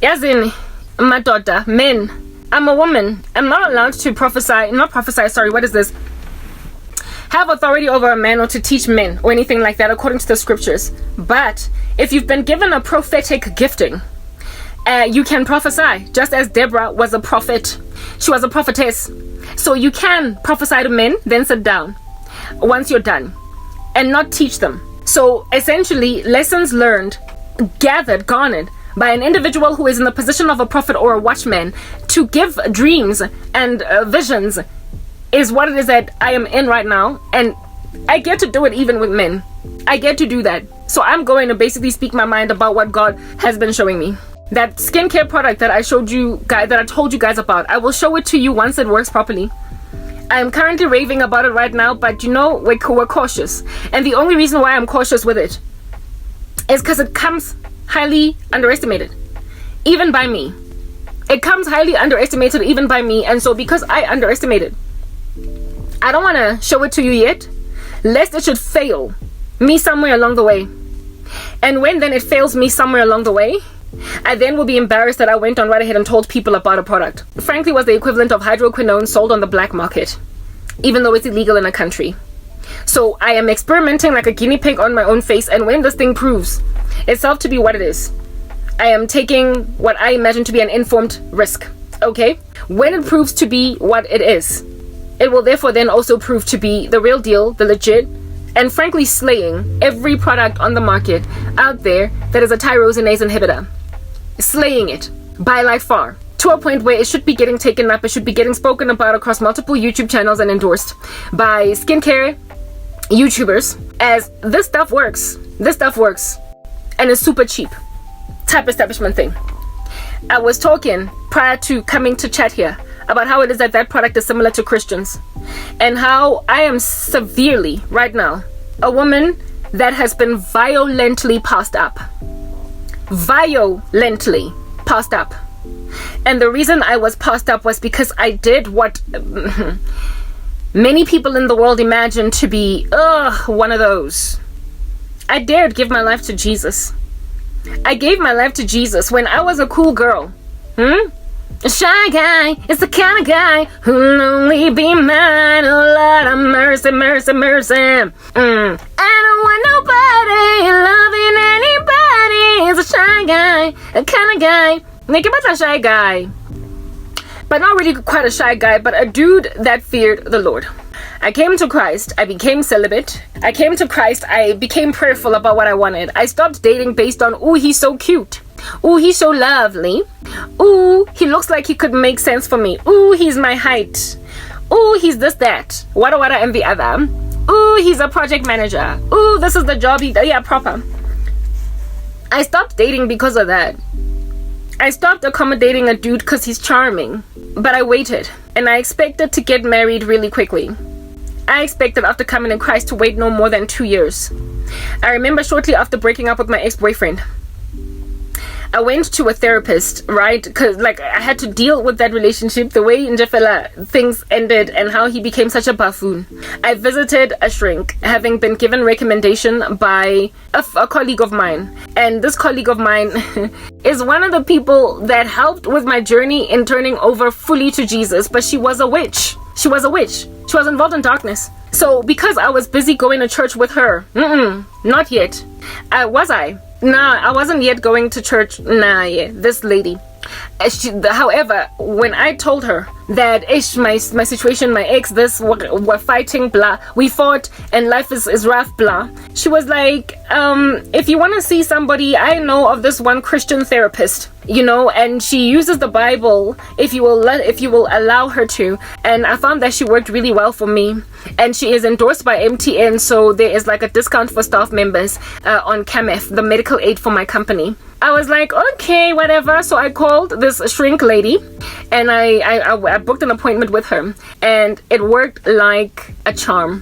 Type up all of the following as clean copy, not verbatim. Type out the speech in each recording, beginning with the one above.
Yazin, madoda, men. I'm a woman. I'm not allowed to have authority over a man or to teach men or anything like that according to the scriptures. But if you've been given a prophetic gifting, you can prophesy, just as Deborah was a prophet. She was a prophetess. So you can prophesy to men, then sit down once you're done and not teach them. So essentially, lessons learned, garnered by an individual who is in the position of a prophet or a watchman to give dreams and visions is what it is that I am in right now. And I get to do it even with men. I get to do that. So I'm going to basically speak my mind about what God has been showing me. That skincare product that I told you guys about, I will show it to you once it works properly. I'm currently raving about it right now, but we're cautious. And the only reason why I'm cautious with it is because it comes highly underestimated, even by me. It comes highly underestimated even by me, and so because I underestimate it, I don't want to show it to you yet, lest it should fail me somewhere along the way. And when then it fails me somewhere along the way, I then will be embarrassed that I went on right ahead and told people about a product. Frankly, was the equivalent of hydroquinone sold on the black market, even though it's illegal in a country. So I am experimenting like a guinea pig on my own face, and when this thing proves itself to be what it is, I am taking what I imagine to be an informed risk. Okay? When it proves to be what it is, it will therefore then also prove to be the real deal, the legit, and frankly slaying every product on the market out there that is a tyrosinase inhibitor. Slaying it by like far, to a point where it should be getting taken up, it should be getting spoken about across multiple YouTube channels and endorsed by skincare YouTubers as this stuff works, and it's super cheap type establishment thing. I was talking prior to coming to chat here about how it is that product is similar to Christians, and how I am severely right now a woman that has been violently passed up. And the reason I was passed up was because I did what many people in the world imagine to be one of those. I dared give my life to Jesus. I gave my life to Jesus when I was a cool girl. A shy guy is the kind of guy who'll only be mine. Oh Lord of mercy, mercy, mercy. I don't want nobody loving anybody. He's a shy guy, a kind of guy. Nick, about a shy guy, but not really quite a shy guy, but a dude that feared the Lord. I came to Christ. I became celibate. I came to Christ. I became prayerful about what I wanted. I stopped dating based on, ooh, he's so cute. Ooh, he's so lovely. Ooh, he looks like he could make sense for me. Ooh, he's my height. Ooh, he's this, that. Wada and the other. Ooh, he's a project manager. Ooh, this is the job he does. Yeah, proper. I stopped dating because of that. I stopped accommodating a dude because he's charming. But I waited. And I expected to get married really quickly. I expected after coming in Christ to wait no more than 2 years. I remember shortly after breaking up with my ex-boyfriend, I went to a therapist, right? Because I had to deal with that relationship, the way Njefela things ended and how he became such a buffoon. I visited a shrink, having been given recommendation by a colleague of mine. And this colleague of mine is one of the people that helped with my journey in turning over fully to Jesus. But she was a witch. She was involved in darkness. So because I was busy going to church with her, not yet. Nah, I wasn't yet going to church. This lady. However, when I told her that my situation, my ex, we're fighting, blah, we fought and life is rough, blah, she was like, if you want to see somebody, I know of this one Christian therapist, and she uses the Bible if you will allow her to, and I found that she worked really well for me, and she is endorsed by MTN, so there is a discount for staff members on CAMF, the medical aid for my company. I was like, okay, whatever. So I called this shrink lady and I booked an appointment with her, and it worked like a charm.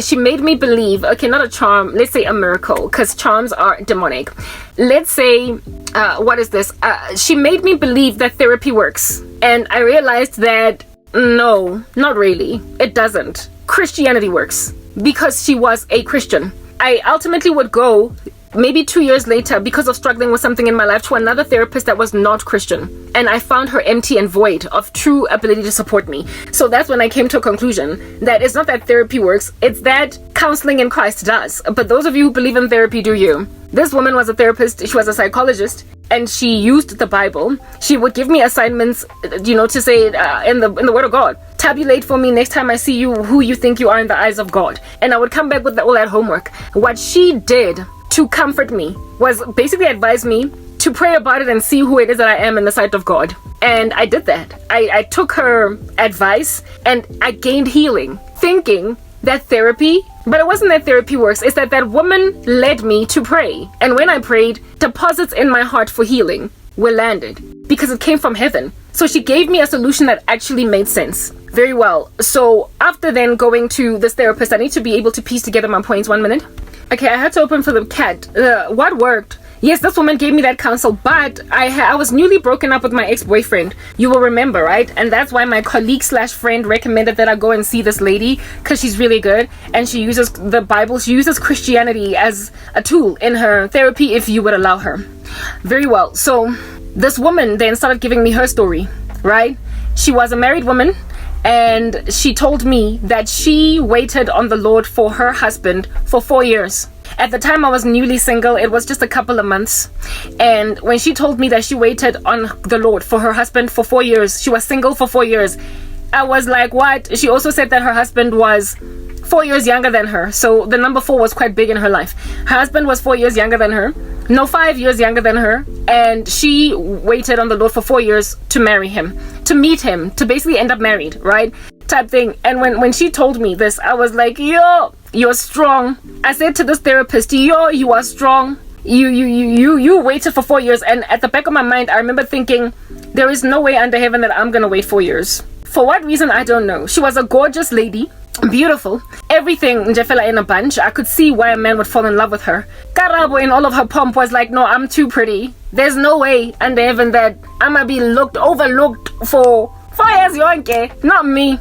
She made me believe, okay, not a charm, let's say a miracle, because charms are demonic. Let's say, what is this? She made me believe that therapy works. And I realized that, no, not really. It doesn't. Christianity works because she was a Christian. I ultimately would go maybe 2 years later, because of struggling with something in my life, to another therapist that was not Christian. And I found her empty and void of true ability to support me. So that's when I came to a conclusion that it's not that therapy works, it's that counseling in Christ does. But those of you who believe in therapy, do you? This woman was a therapist, she was a psychologist, and she used the Bible. She would give me assignments, to say in the Word of God. Tabulate for me next time I see you who you think you are in the eyes of God. And I would come back with all that homework. What she did to comfort me was basically advise me to pray about it and see who it is that I am in the sight of God. And I did that. I took her advice and I gained healing, thinking that therapy, but it wasn't that therapy works, it's that woman led me to pray. And when I prayed, deposits in my heart for healing were landed because it came from heaven. So she gave me a solution that actually made sense. Very well. So after then going to this therapist, I need to be able to piece together my points. 1 minute. Okay, I had to open for the cat. What worked? Yes, this woman gave me that counsel, but I was newly broken up with my ex-boyfriend. You will remember, right? And that's why my colleague / friend recommended that I go and see this lady, because she's really good and she uses the Bible. She uses Christianity as a tool in her therapy, if you would allow her. Very well. So this woman then started giving me her story, right? She was a married woman, and she told me that she waited on the Lord for her husband for 4 years. At the time I was newly single, it was just a couple of months. And when she told me that she waited on the Lord for her husband for 4 years, she was single for 4 years, I was like, what? She also said that her husband was 4 years younger than her. So the number 4 was quite big in her life. Her husband was 4 years younger than her. No, 5 years younger than her. And she waited on the Lord for 4 years to marry him, to meet him, to basically end up married, right? Type thing. And when she told me this, I was like, yo, you're strong. I said to this therapist, yo, you are strong. You waited for 4 years. And at the back of my mind, I remember thinking, there is no way under heaven that I'm gonna wait 4 years. For what reason, I don't know. She was a gorgeous lady, beautiful, everything njefela in a bunch. I could see why a man would fall in love with her. Karabo in all of her pomp was like, no, I'm too pretty. There's no way under heaven that I'ma be overlooked for 4 years yonke. Not me.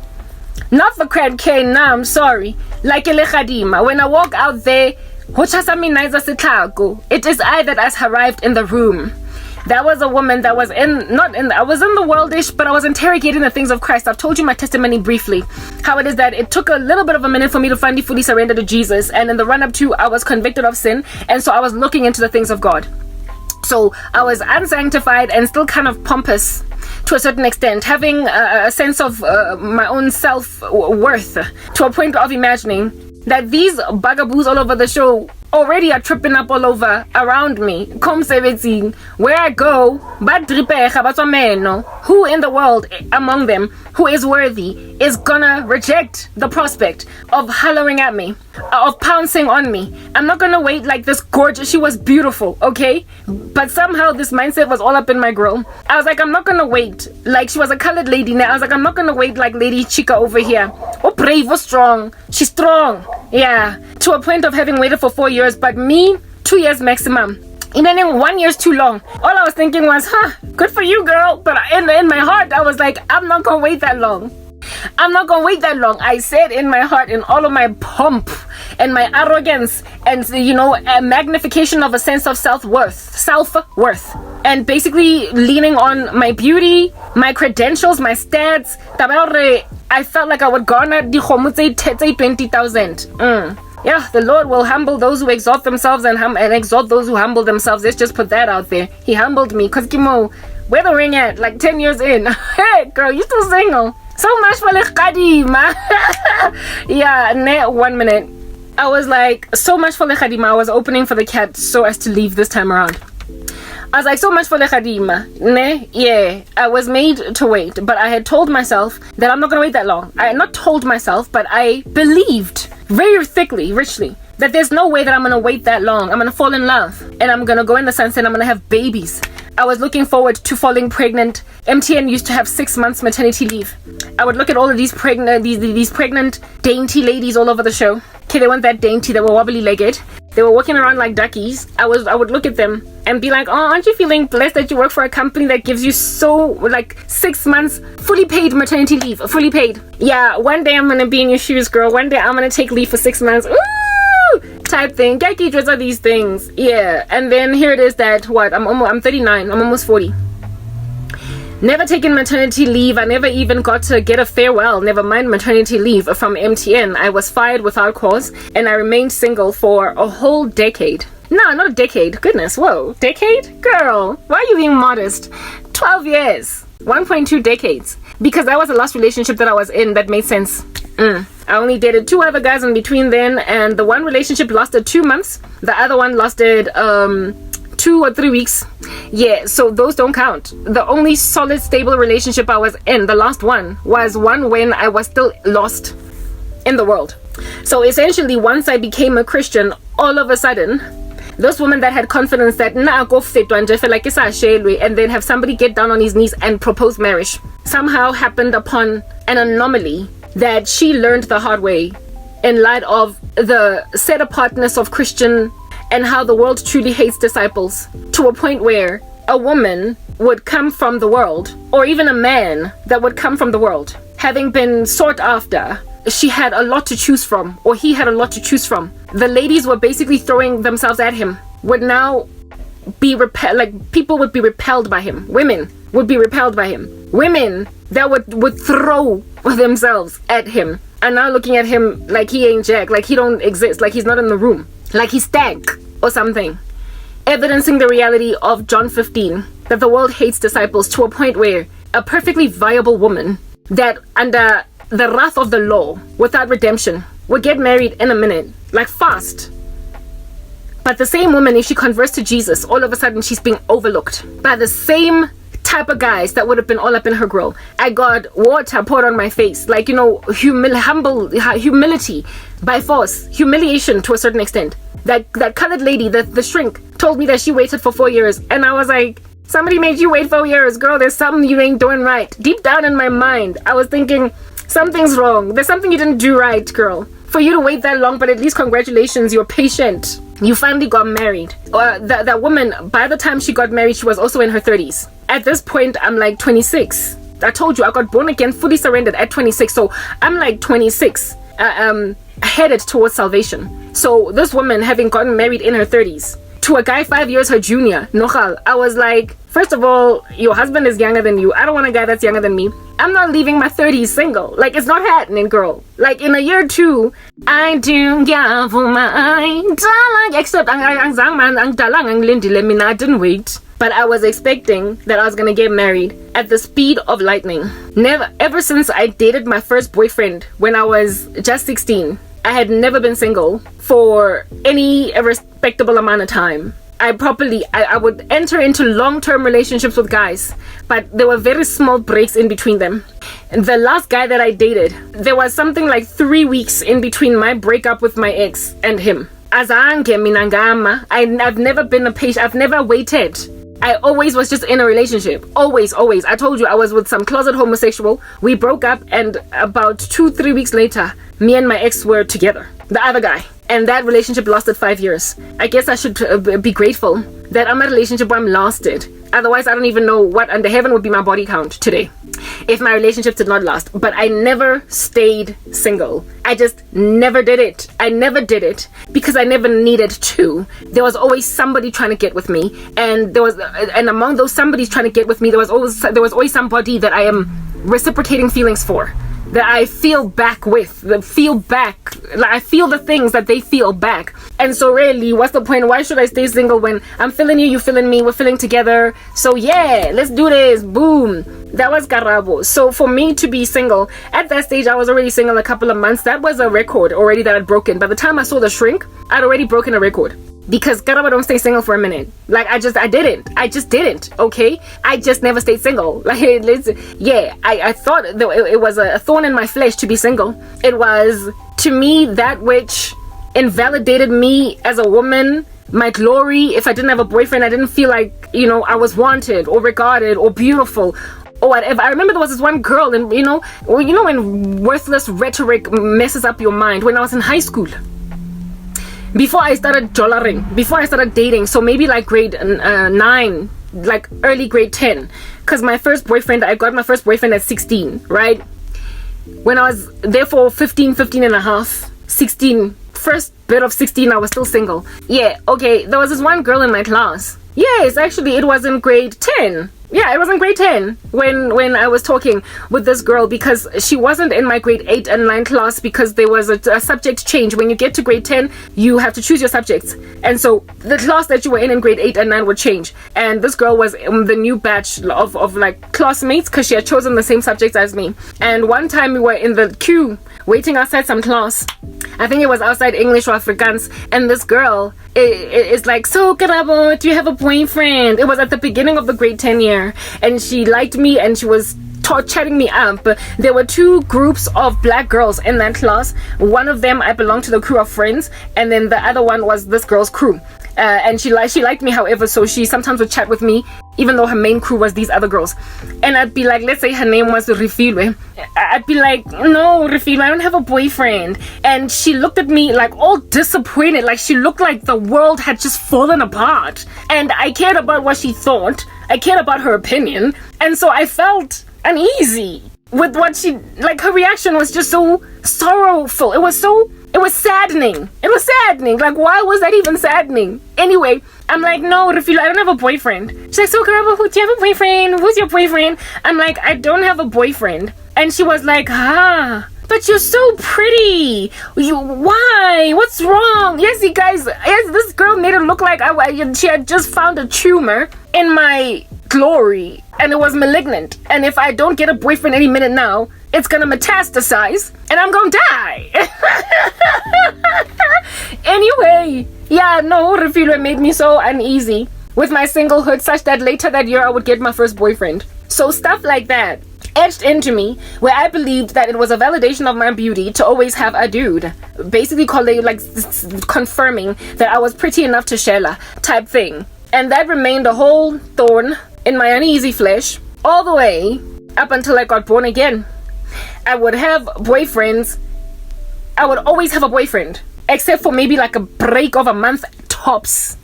Not for Cran K, nah, I'm sorry. Like Elechadima, when I walk out there, it is I that has arrived in the room. That was a woman that was I was in the worldish, but I was interrogating the things of Christ. I've told you my testimony briefly. How it is that it took a little bit of a minute for me to finally fully surrender to Jesus. And in the run-up to, I was convicted of sin. And so I was looking into the things of God. So I was unsanctified and still kind of pompous to a certain extent, having a sense of my own self-worth to a point of imagining that these bugaboos all over the show already are tripping up all over around me. Where I go, who in the world among them who is worthy is gonna reject the prospect of hollering at me, of pouncing on me? I'm not gonna wait like this gorgeous, she was beautiful, okay? But somehow this mindset was all up in my grill. I was like, I'm not gonna wait like she was a colored lady now. I was like, I'm not gonna wait like Lady Chica over here. Oh, brave, oh, strong. She's strong. Yeah, to a point of having waited for 4 years, but me, 2 years maximum. And then 1 year is too long. All I was thinking was, good for you, girl. But in my heart, I was like, I'm not gonna wait that long. I'm not gonna wait that long. I said in my heart, in all of my pomp and my arrogance and, a magnification of a sense of self-worth. And basically leaning on my beauty, my credentials, my stats. I felt like I would garner the 20,000. Yeah, the Lord will humble those who exalt themselves and exalt those who humble themselves. Let's just put that out there. He humbled me. Because, Kimo, where the ring at? Like 10 years in. Hey, girl, you still single. So much for the Khadima. Yeah, 1 minute. I was like, so much for the Khadima. I was opening for the cat so as to leave this time around. I was like, so much for the Khadima. Yeah, I was made to wait. But I had told myself that I'm not going to wait that long. I had not told myself, but I believed very thickly, richly, that there's no way that I'm going to wait that long. I'm going to fall in love. And I'm going to go in the sunset and I'm going to have babies. I was looking forward to falling pregnant. MTN used to have 6 months maternity leave. I would look at all of these pregnant, these pregnant, dainty ladies all over the show. Okay, they weren't that dainty. They were wobbly-legged. They were walking around like duckies. I would look at them and be like, oh, aren't you feeling blessed that you work for a company that gives you 6 months fully paid maternity leave? Fully paid. Yeah, one day I'm going to be in your shoes, girl. One day I'm going to take leave for 6 months. Ooh! type thing. What are these things? Yeah. And then here it is that I'm 39. I'm almost 40. Never taken maternity leave. I never even got to get a farewell, never mind maternity leave from MTN. I was fired without cause, and I remained single for a whole decade. No, not a decade. Goodness, whoa. Decade? Girl, why are you being modest? 12 years. 1.2 decades. Because that was the last relationship that I was in that made sense. I only dated 2 other guys in between then, and the one relationship lasted 2 months. The other one lasted 2 or 3 weeks. Yeah, so those don't count. The only solid, stable relationship I was in, the last one, was one when I was still lost in the world. So essentially, once I became a Christian, all of a sudden, this woman that had confidence that go fit and then have somebody get down on his knees and propose marriage somehow happened upon an anomaly that she learned the hard way in light of the set apartness of Christian and how the world truly hates disciples, to a point where a woman would come from the world, or even a man that would come from the world, having been sought after. She had a lot to choose from, or he had a lot to choose from. The ladies were basically throwing themselves at him, would now be people would be repelled by him. Women would be repelled by him. Women that would throw themselves at him are now looking at him like he ain't jack, like he don't exist, like he's not in the room, like he's stank or something. Evidencing the reality of John 15, that the world hates disciples, to a point where a perfectly viable woman that under the wrath of the law, without redemption, would get married in a minute, like fast. But the same woman, if she converts to Jesus, all of a sudden she's being overlooked by the same type of guys that would have been all up in her grill. I got water poured on my face, like, humility by force, humiliation to a certain extent. That colored lady, the shrink, told me that she waited for 4 years, and I was like, somebody made you wait 4 years, girl. There's something you ain't doing right. Deep down in my mind, I was thinking, something's wrong. There's something you didn't do right, girl. For you to wait that long, but at least congratulations, you're patient. You finally got married. That woman, by the time she got married, she was also in her 30s. At this point, I'm like 26. I told you, I got born again, fully surrendered at 26. So I'm like 26, headed towards salvation. So this woman, having gotten married in her 30s, to a guy 5 years her junior, Nochal, I was like, first of all, your husband is younger than you. I don't want a guy that's younger than me. I'm not leaving my 30s single. Like, it's not happening, girl. Like, in a year or two, I do give my except I didn't wait. But I was expecting that I was gonna get married at the speed of lightning. Ever since I dated my first boyfriend when I was just 16, I had never been single for any respectable amount of time. I would enter into long-term relationships with guys, but there were very small breaks in between them. And the last guy that I dated, there was something like 3 weeks in between my breakup with my ex and him. I've never been a patient. I've never waited. I always was just in a relationship. Always. I told you I was with some closet homosexual. We broke up, and about 2-3 weeks later, me and my ex were together. The other guy. And that relationship lasted 5 years. I guess I should be grateful that I'm in a relationship where I'm lasted. Otherwise, I don't even know what under heaven would be my body count today if my relationship did not last. But I never stayed single. I just never did it. I never did it because I never needed to. There was always somebody trying to get with me, and among those somebody's trying to get with me, there was always somebody that I am reciprocating feelings for, that I feel back with, I feel the things that they feel back. And so really, what's the point? Why should I stay single when I'm feeling you feeling me, we're feeling together? So yeah, let's do this. Boom. That was Karabo. So for me to be single, at that stage I was already single a couple of months. That was a record already that I'd broken. By the time I saw the shrink, I'd already broken a record. Because Karabo don't stay single for a minute. Like, I just didn't, okay? I just never stayed single. Like, I thought it was a thorn in my flesh to be single. It was, to me, that which invalidated me as a woman, my glory. If I didn't have a boyfriend, I didn't feel like, I was wanted or regarded or beautiful or whatever. I remember there was this one girl, and when worthless rhetoric messes up your mind, when I was in high school. Before I started jollering, before I started dating, so maybe like grade 9, like early grade 10, because I got my first boyfriend at 16, right? When I was therefore 15 and a half, 16, first bit of 16, I was still single. Yeah, okay, there was this one girl in my class. Yes, actually, it was in grade 10. Yeah, it was in grade 10 when I was talking with this girl, because she wasn't in my grade 8 and 9 class because there was a subject change. When you get to grade 10, you have to choose your subjects. And so the class that you were in grade 8 and 9 would change. And this girl was in the new batch of like classmates because she had chosen the same subjects as me. And one time we were in the queue waiting outside some class. I think it was outside English or Afrikaans. And this girl is like, so Karabo, do you have a boyfriend? It was at the beginning of the grade 10 year. And she liked me and she was chatting me up. There were two groups of black girls in that class. One of them, I belonged to the crew of friends, and then the other one was this girl's crew. And she liked me, however, so she sometimes would chat with me, even though her main crew was these other girls. And I'd be like, let's say her name was Refilwe. I'd be like, no, Refilwe, I don't have a boyfriend. And she looked at me like all disappointed, like she looked like the world had just fallen apart. And I cared about what she thought. I cared about her opinion. And so I felt uneasy with what she, like, her reaction was just so sorrowful. It was saddening. It was saddening. Like, why was that even saddening? Anyway, I'm like, no, Refilwe, I don't have a boyfriend. She's like, so Karabo, do you have a boyfriend? Who's your boyfriend? I'm like, I don't have a boyfriend. And she was like, but you're so pretty. Why? What's wrong? Yes, you guys, yes, this girl made it look like she had just found a tumor in my glory, and it was malignant. And if I don't get a boyfriend any minute now, it's gonna metastasize, and I'm gonna die. Anyway, yeah, no, Refilwe made me so uneasy with my singlehood, such that later that year I would get my first boyfriend. So stuff like that etched into me, where I believed that it was a validation of my beauty to always have a dude, basically confirming that I was pretty enough to shella type thing. And that remained a whole thorn in my uneasy flesh all the way up until I got born again. I would have boyfriends. I would always have a boyfriend, except for maybe like a break of a month tops.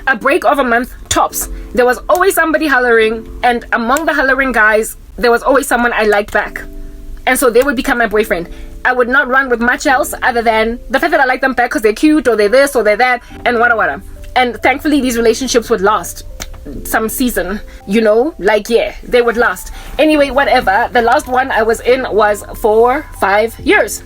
A break of a month tops. There was always somebody hollering, and among the hollering guys, there was always someone I liked back. And so they would become my boyfriend. I would not run with much else other than the fact that I like them back because they're cute, or they're this, or they're that, and wada. And thankfully, these relationships would last some season, like, yeah, they would last. Anyway, whatever. The last one I was in was for 5 years.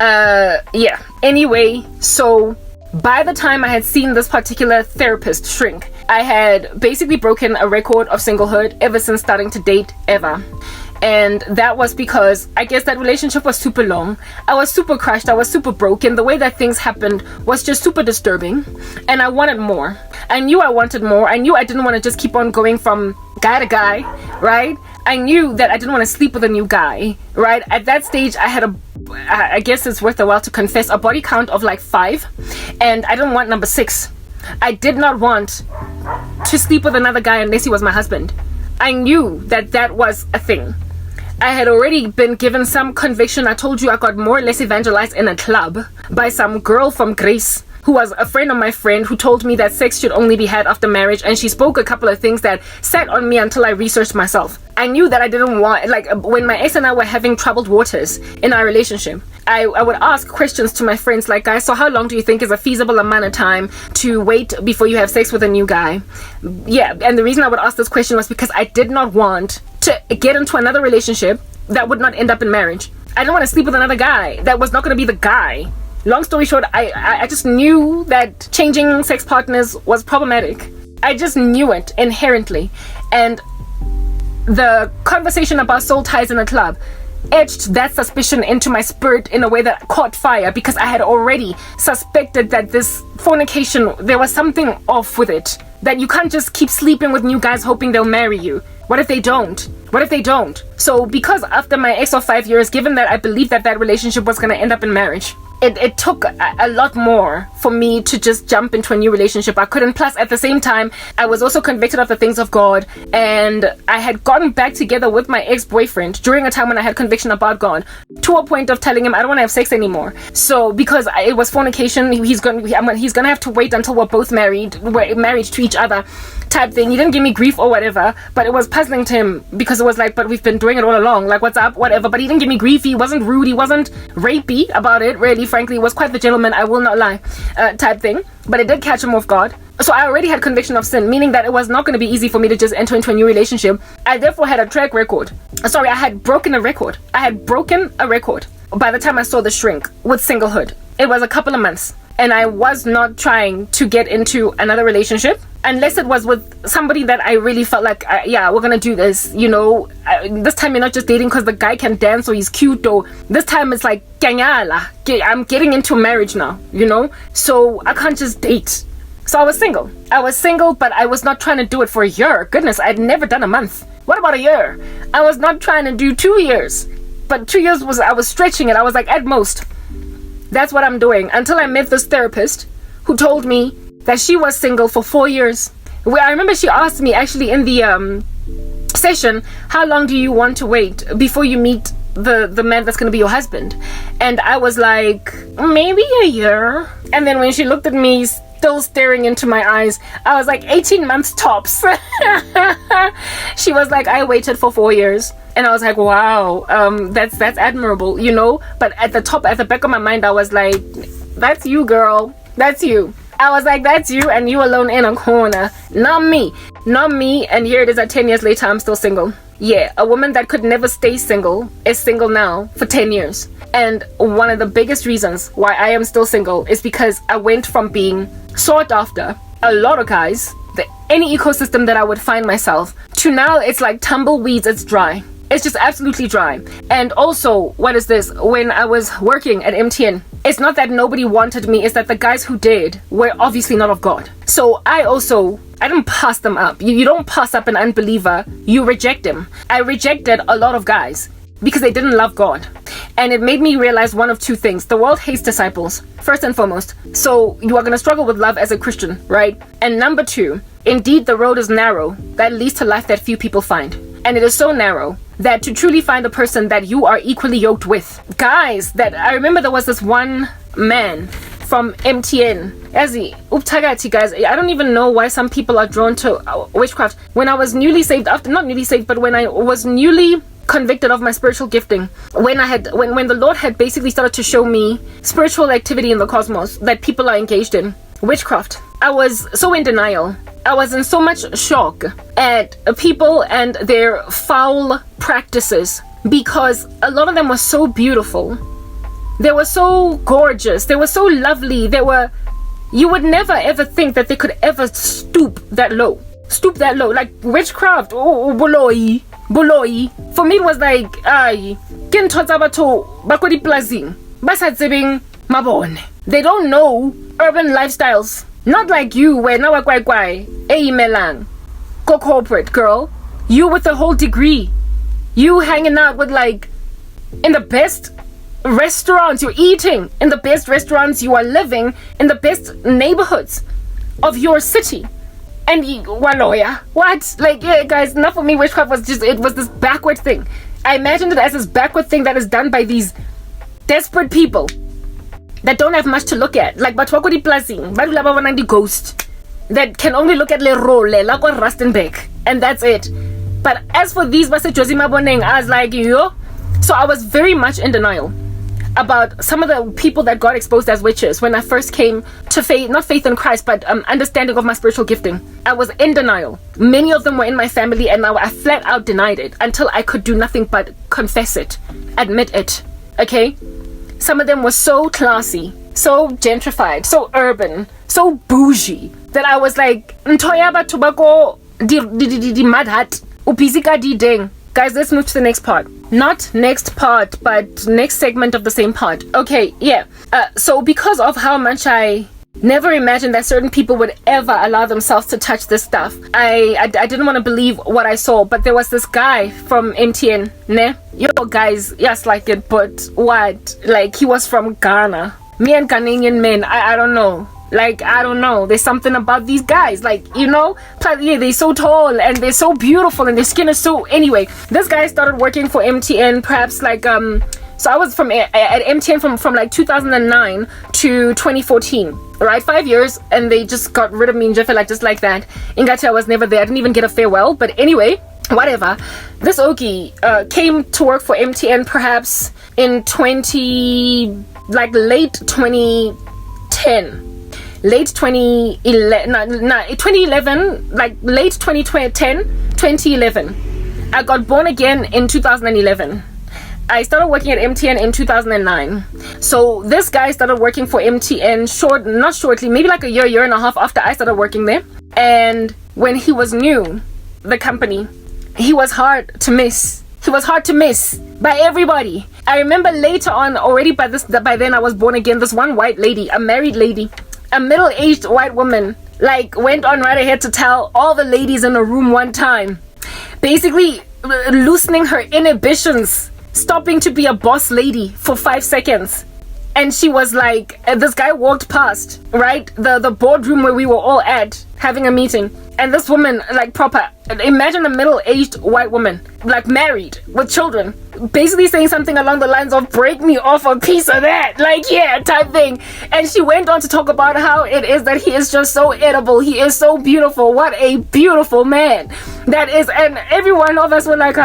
Yeah. Anyway, so by the time I had seen this particular therapist shrink, I had basically broken a record of singlehood ever since starting to date ever. And that was because I guess that relationship was super long. I was super crushed. I was super broken. The way that things happened was just super disturbing. And I wanted more. I knew I wanted more. I knew I didn't want to just keep on going from guy to guy, right? I knew that I didn't want to sleep with a new guy, right? At that stage, I had I guess it's worth a while to confess, a body count of like 5. And I didn't want number 6. I did not want to sleep with another guy unless he was my husband. I knew that that was a thing. I had already been given some conviction. I told you I got more or less evangelized in a club by some girl from Greece who was a friend of my friend, who told me that sex should only be had after marriage, and she spoke a couple of things that sat on me until I researched myself. I knew that I didn't want, like, when my ex and I were having troubled waters in our relationship, I would ask questions to my friends like, guys, so how long do you think is a feasible amount of time to wait before you have sex with a new guy? Yeah, and the reason I would ask this question was because I did not want to get into another relationship that would not end up in marriage. I didn't want to sleep with another guy that was not going to be the guy. Long story short, I just knew that changing sex partners was problematic. I just knew it inherently. And the conversation about soul ties in a club etched that suspicion into my spirit in a way that caught fire, because I had already suspected that this fornication, there was something off with it. That you can't just keep sleeping with new guys hoping they'll marry you. What if they don't? What if they don't? So because after my ex of 5 years, given that I believed that that relationship was going to end up in marriage, it took a lot more for me to just jump into a new relationship. I couldn't. Plus, at the same time, I was also convicted of the things of God, and I had gotten back together with my ex-boyfriend during a time when I had conviction about God, to a point of telling him I don't want to have sex anymore. So because it was fornication, he's gonna have to wait until we're both married to each other, type thing. He didn't give me grief or whatever, but it was puzzling to him because it was like, but we've been doing it all along, like what's up, whatever. But he didn't give me grief. He wasn't rude, he wasn't rapey about it, really. Frankly, he was quite the gentleman, I will not lie, type thing. But it did catch him off guard. So I already had conviction of sin, meaning that it was not going to be easy for me to just enter into a new relationship. I therefore had a track record. Sorry, I had broken a record. By the time I saw the shrink with singlehood. It was a couple of months. And I was not trying to get into another relationship unless it was with somebody that I really felt like, yeah, we're gonna do this, you know. This time you're not just dating because the guy can dance or he's cute, or this time it's like, I'm getting into marriage now, you know. So I can't just date. So I was single, but I was not trying to do it for a year. Goodness, I'd never done a month. What about a year? I was not trying to do 2 years, but 2 years I was stretching it. I was like, at most. That's what I'm doing, until I met this therapist who told me that she was single for 4 years. Where I remember she asked me actually in the session, how long do you want to wait before you meet the man that's going to be your husband? And I was like, maybe a year. And then when she looked at me still staring into my eyes, I was like, 18 months tops. She was like, I waited for 4 years. And I was like, wow, that's admirable, you know. But at the back of my mind, I was like, that's you, girl. That's you. I was like, that's you, and you alone in a corner. Not me. And here it is at 10 years later, I'm still single. Yeah, a woman that could never stay single is single now for 10 years. And one of the biggest reasons why I am still single is because I went from being sought after a lot of guys, any ecosystem that I would find myself, to now it's like tumbleweeds, it's dry. It's just absolutely dry. And also, what is this? When I was working at MTN, it's not that nobody wanted me, it's that the guys who did were obviously not of God. So I didn't pass them up. You don't pass up an unbeliever, you reject him. I rejected a lot of guys because they didn't love God. And it made me realize one of two things. The world hates disciples, first and foremost. So you are going to struggle with love as a Christian, right? And number two, indeed the road is narrow that leads to life that few people find. And it is so narrow that to truly find a person that you are equally yoked with. Guys, that I remember there was this one man from MTN. Uptagati, guys, I don't even know why some people are drawn to witchcraft. When I was newly saved, when I was newly convicted of my spiritual gifting, when the Lord had basically started to show me spiritual activity in the cosmos that people are engaged in, witchcraft, I was so in denial. I was in so much shock at people and their foul practices, because a lot of them were so beautiful. They were so gorgeous. They were so lovely. You would never ever think that they could ever stoop that low. Like witchcraft. Oh, boloi. For me, it was like, they don't know urban lifestyles. Not like you, where now melang. Go corporate, girl. You with the whole degree. You hanging out with in the best restaurants, you're eating in the best restaurants, you are living in the best neighborhoods of your city. And lawyer. What? Yeah, guys, not for me, witchcraft was this backward thing. I imagined it as this backward thing that is done by these desperate people that don't have much to look at. Like Batwakodi Plazing, Badulabawanandi Ghost, that can only look at Le Role, Lako Rustenbeck, and that's it. But as for these Basa Josima Boneng, I was like, yo. So I was very much in denial about some of the people that got exposed as witches when I first came to faith, not faith in Christ, but understanding of my spiritual gifting. I was in denial. Many of them were in my family, and I flat out denied it until I could do nothing but confess it, admit it. Okay? Some of them were so classy, so gentrified, so urban, so bougie, that I was like, Ntoyaba tobacco di madhat, upizika di deng. Guys, let's move to the next part. Not next part, but next segment of the same part. Okay, yeah. So because of how much I never imagined that certain people would ever allow themselves to touch this stuff, I didn't want to believe what I saw. But there was this guy from MTN, ne? Yo, guys, yes, like it, but what? He was from Ghana. Me and Ghanaian men, I don't know. I don't know. There's something about these guys. They're so tall and they're so beautiful and their skin is so... Anyway, this guy started working for MTN perhaps so I was at MTN from 2009 to 2014. right? 5 years, and they just got rid of me in Jeff, like just like that. Ingati, I was never there. I didn't even get a farewell. But anyway, whatever. This Oki came to work for MTN perhaps in late 2010. Late 2011, like late 2011. I got born again in 2011. I started working at MTN in 2009. So this guy started working for MTN not shortly, maybe like a year and a half after I started working there. And when he was new, the company, he was hard to miss. He was hard to miss by everybody. I remember later on, already by then I was born again, this one white lady, a married lady, a middle-aged white woman, like went on right ahead to tell all the ladies in the room one time, basically loosening her inhibitions, stopping to be a boss lady for 5 seconds. And she was like, this guy walked past, right, the boardroom where we were all at having a meeting, and this woman, like proper, imagine a middle-aged white woman, like married with children, basically saying something along the lines of, break me off a piece of that, like, yeah, type thing. And she went on to talk about how it is that he is just so edible, he is so beautiful, what a beautiful man that is. And every one of us were like,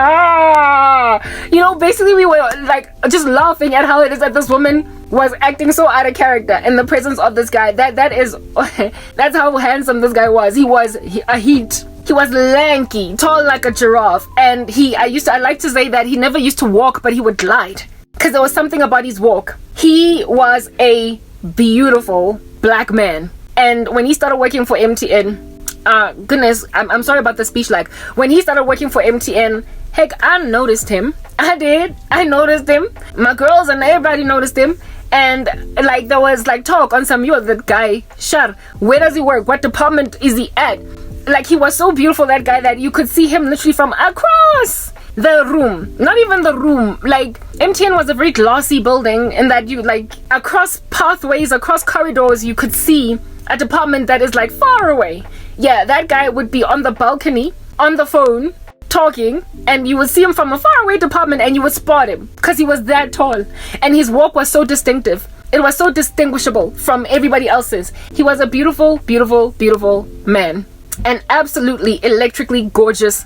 basically we were like just laughing at how it is that this woman was acting so out of character in the presence of this guy. That's how handsome this guy was. He was a heat. He was lanky, tall like a giraffe, and I like to say that he never used to walk, but he would glide, because there was something about his walk. He was a beautiful black man. And when he started working for MTN, goodness, I'm sorry about the speech, like when he started working for MTN, heck, I noticed him. I noticed him. My girls and everybody noticed him. And like there was like talk on some, that guy, Shar, where does he work? What department is he at? Like, he was so beautiful, that guy, that you could see him literally from across the room. Not even the room. Like, MTN was a very glossy building in that you, like, across pathways, across corridors, you could see a department that is like far away. Yeah, that guy would be on the balcony, on the phone, talking, and you would see him from a far away department and you would spot him because he was that tall. And his walk was so distinctive. It was so distinguishable from everybody else's. He was a beautiful, beautiful, beautiful man. And absolutely electrically gorgeous.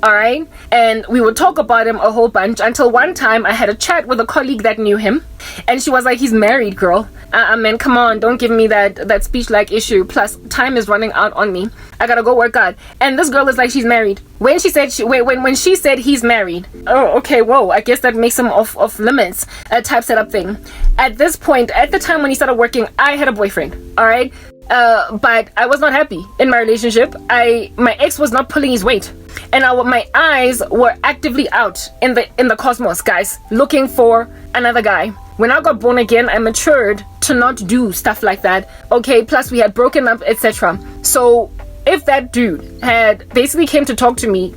Alright? And we would talk about him a whole bunch until one time I had a chat with a colleague that knew him, and she was like, he's married, girl. Man, come on, don't give me that speech like issue. Plus, time is running out on me. I gotta go work out. And this girl is like, she's married. When she said when she said he's married, oh, okay, whoa, I guess that makes him off limits, type setup thing. At this point, at the time when he started working, I had a boyfriend. Alright? But I was not happy in my relationship. My ex was not pulling his weight, and my eyes were actively out in the cosmos, guys, looking for another guy. When I got born again, I matured to not do stuff like that. Okay, plus we had broken up, etc. So if that dude had basically came to talk to me,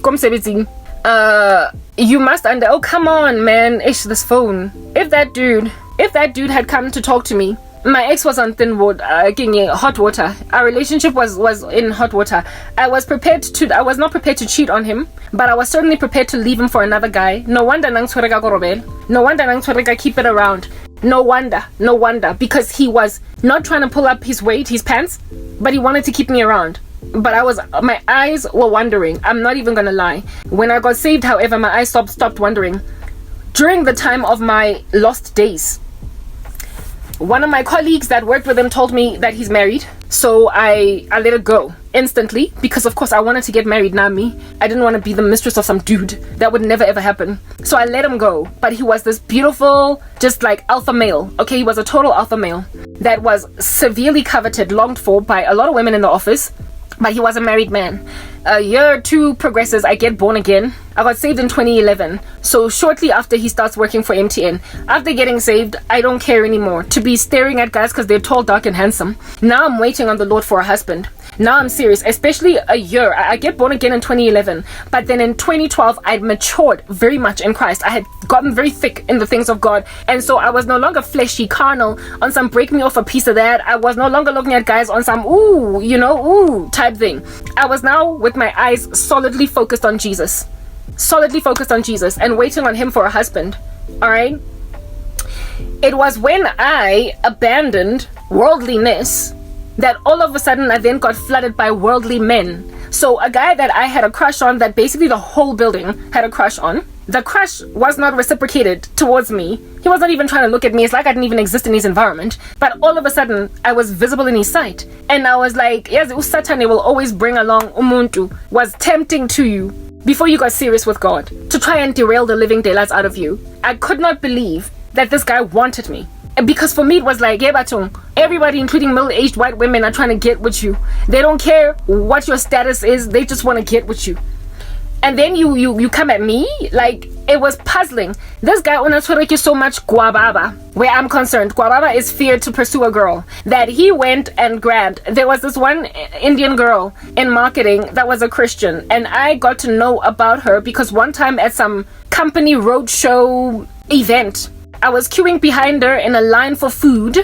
you must oh come on, man, ish, this phone. If that dude had come to talk to me, my ex was on thin water, hot water. Our relationship was in hot water. I was not prepared to cheat on him, but I was certainly prepared to leave him for another guy. No wonder nang tshwereka go robel. No wonder nang tshwereka keep it around. No wonder, because he was not trying to pull up his weight, his pants, but he wanted to keep me around. But my eyes were wandering. I'm not even gonna lie. When I got saved, however, my eyes stopped wandering. During the time of my lost days, one of my colleagues that worked with him told me that he's married. So I let it go instantly, because of course I wanted to get married, not me. I didn't want to be the mistress of some dude. That would never ever happen. So I let him go. But he was this beautiful, just like alpha male. Okay, he was a total alpha male that was severely coveted, longed for by a lot of women in the office. But he was a married man. A year or two progresses, I get born again. I got saved in 2011. So shortly after, he starts working for MTN. After getting saved, I don't care anymore to be staring at guys because they're tall, dark, and handsome. Now I'm waiting on the Lord for a husband. Now I'm serious, especially a year. I get born again in 2011. But then in 2012, I'd matured very much in Christ. I had gotten very thick in the things of God. And so I was no longer fleshy, carnal, on some break me off a piece of that. I was no longer looking at guys on some ooh type thing. I was now with my eyes solidly focused on Jesus. And waiting on him for a husband. Alright? It was when I abandoned worldliness that all of a sudden I then got flooded by worldly men. So a guy that I had a crush on, that basically the whole building had a crush on, the crush was not reciprocated towards me. He was not even trying to look at me. It's like I didn't even exist in his environment. But all of a sudden, I was visible in his sight. And I was like, yes, Usatane will always bring along umuntu, was tempting to you before you got serious with God, to try and derail the living daylights out of you. I could not believe that this guy wanted me. Because for me it was like, yeah, Batung, everybody including middle-aged white women are trying to get with you. They don't care what your status is, they just want to get with you. And then you come at me? Like, it was puzzling. This guy unatoreke so much guababa. Where I'm concerned, guababa is fear to pursue a girl, that he went and grabbed. There was this one Indian girl in marketing that was a Christian, and I got to know about her because one time at some company roadshow event, I was queuing behind her in a line for food,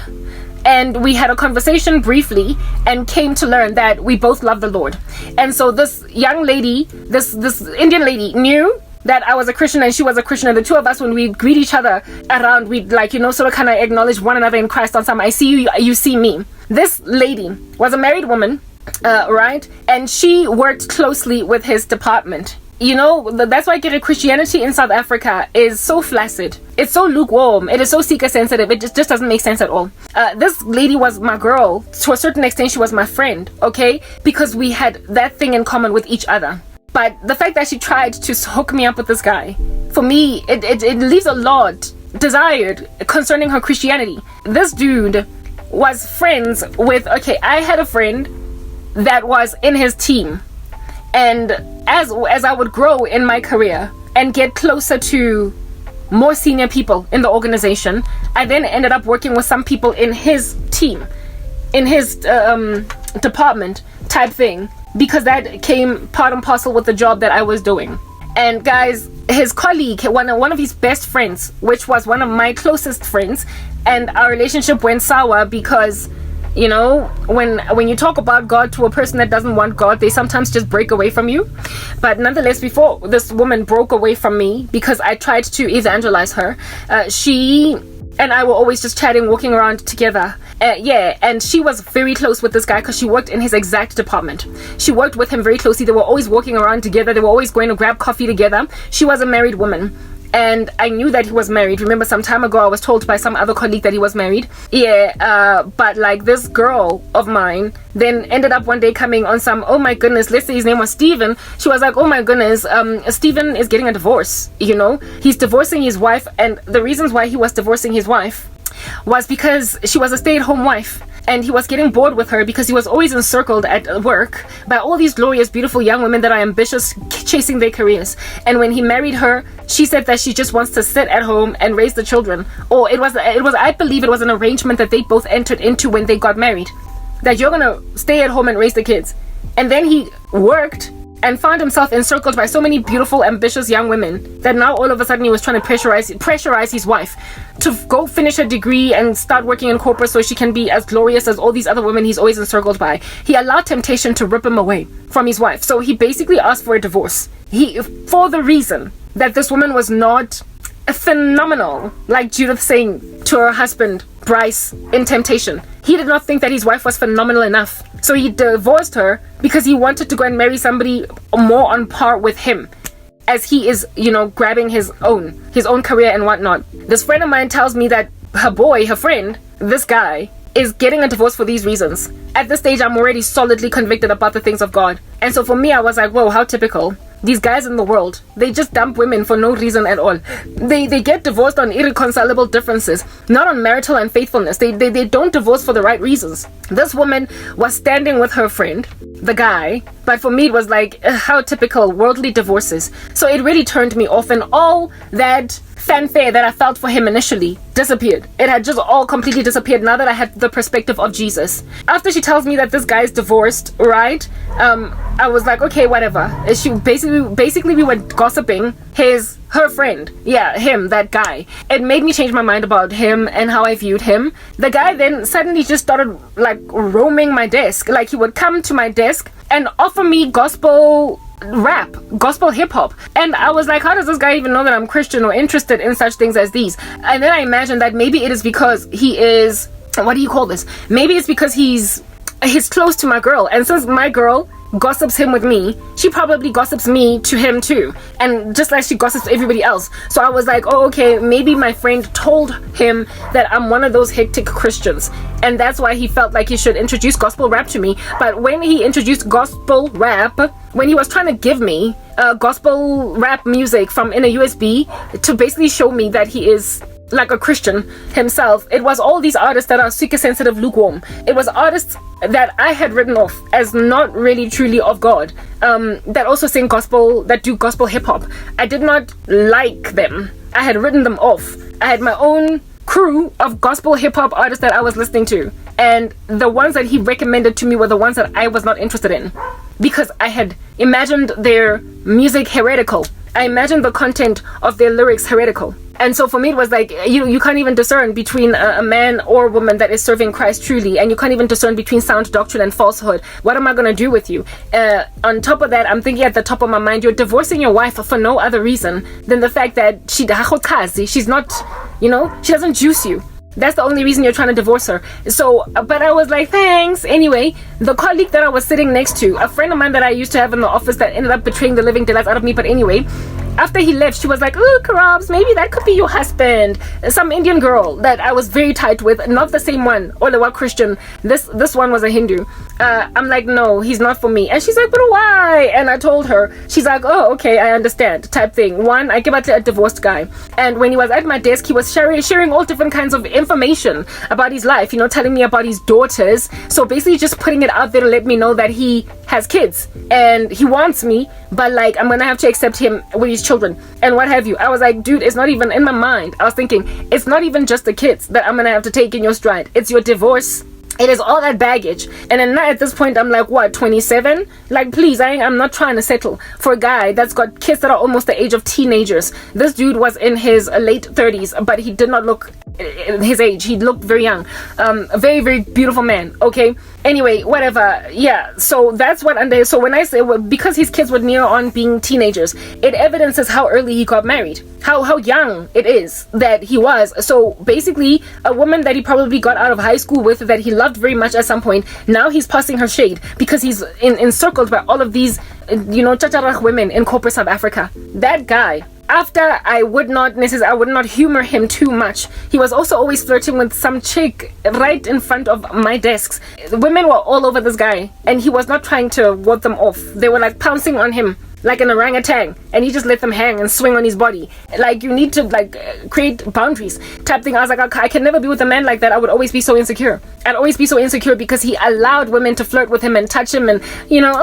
and we had a conversation briefly and came to learn that we both love the Lord. And so this young lady, this Indian lady, knew that I was a Christian and she was a Christian, and the two of us, when we greet each other around, we'd like, sort of kind of acknowledge one another in Christ on some, I see you, you see me. This lady was a married woman, right? And she worked closely with his department. That's why I get it. Christianity in South Africa is so flaccid. It's so lukewarm. It is so seeker sensitive. It just doesn't make sense at all. This lady was my girl. To a certain extent, she was my friend, okay? Because we had that thing in common with each other. But the fact that she tried to hook me up with this guy, for me, it leaves a lot desired concerning her Christianity. This dude was friends with, I had a friend that was in his team. And as I would grow in my career and get closer to more senior people in the organization, I then ended up working with some people in his team, in his department type thing, because that came part and parcel with the job that I was doing. And guys, his colleague, one of his best friends, which was one of my closest friends, and our relationship went sour because when you talk about God to a person that doesn't want God, they sometimes just break away from you. But nonetheless, before this woman broke away from me because I tried to evangelize her, she and I were always just chatting, walking around together. And she was very close with this guy because she worked in his exact department. She worked with him very closely. They were always walking around together. They were always going to grab coffee together. She was a married woman. And I knew that he was married. Remember, some time ago I was told by some other colleague that he was married. But like this girl of mine then ended up one day coming on some, oh my goodness, let's say his name was Steven. She was like, oh my goodness, Steven is getting a divorce. He's divorcing his wife, and the reasons why he was divorcing his wife was because she was a stay-at-home wife. And he was getting bored with her because he was always encircled at work by all these glorious, beautiful young women that are ambitious, chasing their careers. And when he married her, she said that she just wants to sit at home and raise the children. Or it was, I believe it was an arrangement that they both entered into when they got married. That you're gonna stay at home and raise the kids. And then he worked and found himself encircled by so many beautiful, ambitious young women that now all of a sudden he was trying to pressurize his wife to go finish her degree and start working in corporate so she can be as glorious as all these other women he's always encircled by. He allowed temptation to rip him away from his wife. So he basically asked for a divorce. For the reason that this woman was not phenomenal, like Judith saying to her husband, Bryce, in Temptation. He did not think that his wife was phenomenal enough. So he divorced her because he wanted to go and marry somebody more on par with him, as he is, grabbing his own career and whatnot. This friend of mine tells me that her friend, this guy, is getting a divorce for these reasons. At this stage, I'm already solidly convicted about the things of God. And so for me, I was like, whoa, how typical. These guys in the world, they just dump women for no reason at all. They get divorced on irreconcilable differences, not on marital unfaithfulness. They don't divorce for the right reasons. This woman was standing with her friend, the guy, but for me it was like, how typical, worldly divorces. So it really turned me off, and all that fanfare that I felt for him initially disappeared. It had just all completely disappeared now that I had the perspective of Jesus. After she tells me that this guy is divorced, right? I was like, okay, whatever. She basically we were gossiping her friend, that guy. It made me change my mind about him and how I viewed him. The guy then suddenly just started like roaming my desk. Like he would come to my desk and offer me gospel rap, gospel hip-hop, and I was like, how does this guy even know that I'm Christian or interested in such things as these? And then I imagined that maybe it is because he is, what do you call this? Maybe it's because he's he's close to my girl, and since my girl gossips him with me, she probably gossips me to him too, and just like she gossips everybody else. So I was like, oh, okay, maybe my friend told him that I'm one of those hectic Christians, and that's why he felt like he should introduce gospel rap to me. But when he introduced gospel rap, when he was trying to give me gospel rap music from in a USB to basically show me that he is like a Christian himself, it was all these artists that are seeker sensitive, lukewarm. It was artists that I had written off as not really truly of God, that also sing gospel, that do gospel hip-hop. I did not like them. I had written them off. I had my own crew of gospel hip-hop artists that I was listening to, and the ones that he recommended to me were the ones that I was not interested in, because I had imagined their music heretical. I imagined the content of their lyrics heretical. And so for me, it was like, you can't even discern between a man or woman that is serving Christ truly, and you can't even discern between sound doctrine and falsehood. What am I going to do with you? On top of that, I'm thinking at the top of my mind, you're divorcing your wife for no other reason than the fact that she's not, she doesn't juice you. That's the only reason you're trying to divorce her. So, but I was like, thanks. Anyway, the colleague that I was sitting next to, a friend of mine that I used to have in the office that ended up betraying the living daylights out of me, but anyway, after he left, she was like, oh, Karabs, maybe that could be your husband. Some Indian girl that I was very tight with, not the same one, Olewa Christian. This one was a Hindu. I'm like, no, he's not for me. And she's like, but why? And I told her. She's like, oh, okay, I understand, type thing. One, I give out to a divorced guy. And when he was at my desk, he was sharing all different kinds of information about his life, telling me about his daughters. So basically just putting it out there to let me know that he has kids and he wants me, but like, I'm going to have to accept him with his children and what have you. I was like, dude, it's not even in my mind. I was thinking, it's not even just the kids that I'm going to have to take in your stride. It's your divorce. It is all that baggage. And then at this point, I'm like, what, 27? Like, please, I'm not trying to settle for a guy that's got kids that are almost the age of teenagers. This dude was in his late 30s, but he did not look his age. He looked very young. A very, very beautiful man. Okay. Anyway, whatever. Yeah. So that's what. So when I say, because his kids were near on being teenagers, it evidences how early he got married. How young it is that he was. So basically, a woman that he probably got out of high school with, that he loved very much at some point, now he's passing her shade because he's encircled by all of these, chacharach women in corporate South Africa. That guy, after I would not humor him too much, he was also always flirting with some chick right in front of my desks. Women were all over this guy, and he was not trying to ward them off. They were like pouncing on him like an orangutan, and he just let them hang and swing on his body. Like, you need to create boundaries type thing. I was like, I can never be with a man like that. I would always be so insecure. I'd always be so insecure because he allowed women to flirt with him and touch him and hair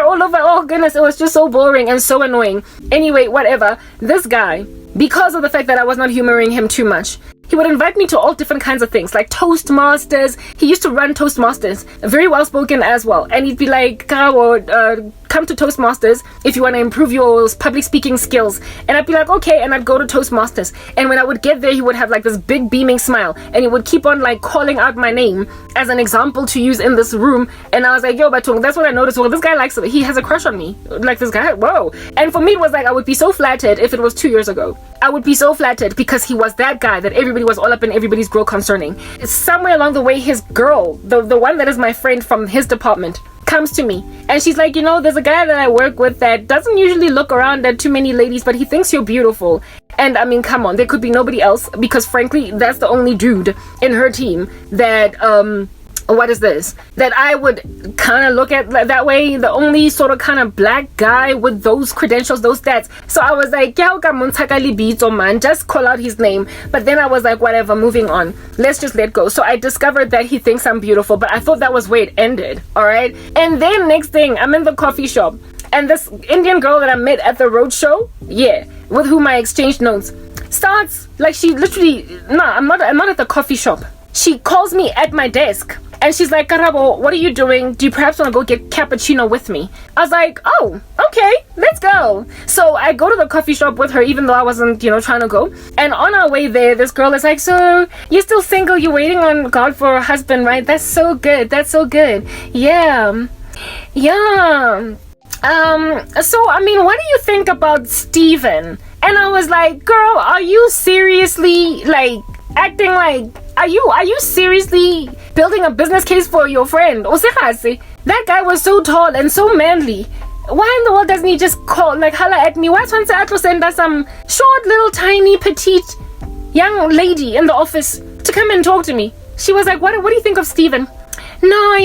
all over. Oh goodness, it was just so boring and so annoying. Anyway, whatever. This guy, because of the fact that I was not humoring him too much, he would invite me to all different kinds of things, like Toastmasters. He used to run Toastmasters, very well spoken as well. And he'd be like, come to Toastmasters if you want to improve your public speaking skills. And I'd be like, okay, and I'd go to Toastmasters. And when I would get there, he would have like this big beaming smile, and he would keep on like calling out my name as an example to use in this room. And I was like, yo, Batung, that's what I noticed. Well, this guy likes it. He has a crush on me. Like, this guy, whoa. And for me, it was like, I would be so flattered if it was 2 years ago. I would be so flattered because he was that guy that everybody was all up in everybody's girl concerning. Somewhere along the way, his girl, the one that is my friend from his department, comes to me and she's like, there's a guy that I work with that doesn't usually look around at too many ladies, but he thinks you're beautiful. And I mean, come on, there could be nobody else, because frankly, that's the only dude in her team that that I would kind of look at that way. The only sort of kind of black guy with those credentials, those stats. So I was like, man, just call out his name. But then I was like, whatever, moving on. Let's just let go. So I discovered that he thinks I'm beautiful, but I thought that was where it ended. All right. And then next thing, I'm in the coffee shop, and this Indian girl that I met at the roadshow, with whom I exchanged notes, starts like, she literally, I'm not at the coffee shop. She calls me at my desk. And she's like, Karabo, what are you doing? Do you perhaps want to go get cappuccino with me? I was like, oh, okay, let's go. So I go to the coffee shop with her, even though I wasn't, trying to go. And on our way there, this girl is like, so you're still single? You're waiting on God for a husband, right? That's so good. That's so good. Yeah. So, I mean, what do you think about Steven? And I was like, girl, are you seriously, like, acting like, are you seriously building a business case for your friend? That guy was so tall and so manly. Why in the world doesn't he just call, like, holla at me? Why can't he send us some short, little, tiny, petite young lady in the office to come and talk to me? She was like, what do you think of Steven? No,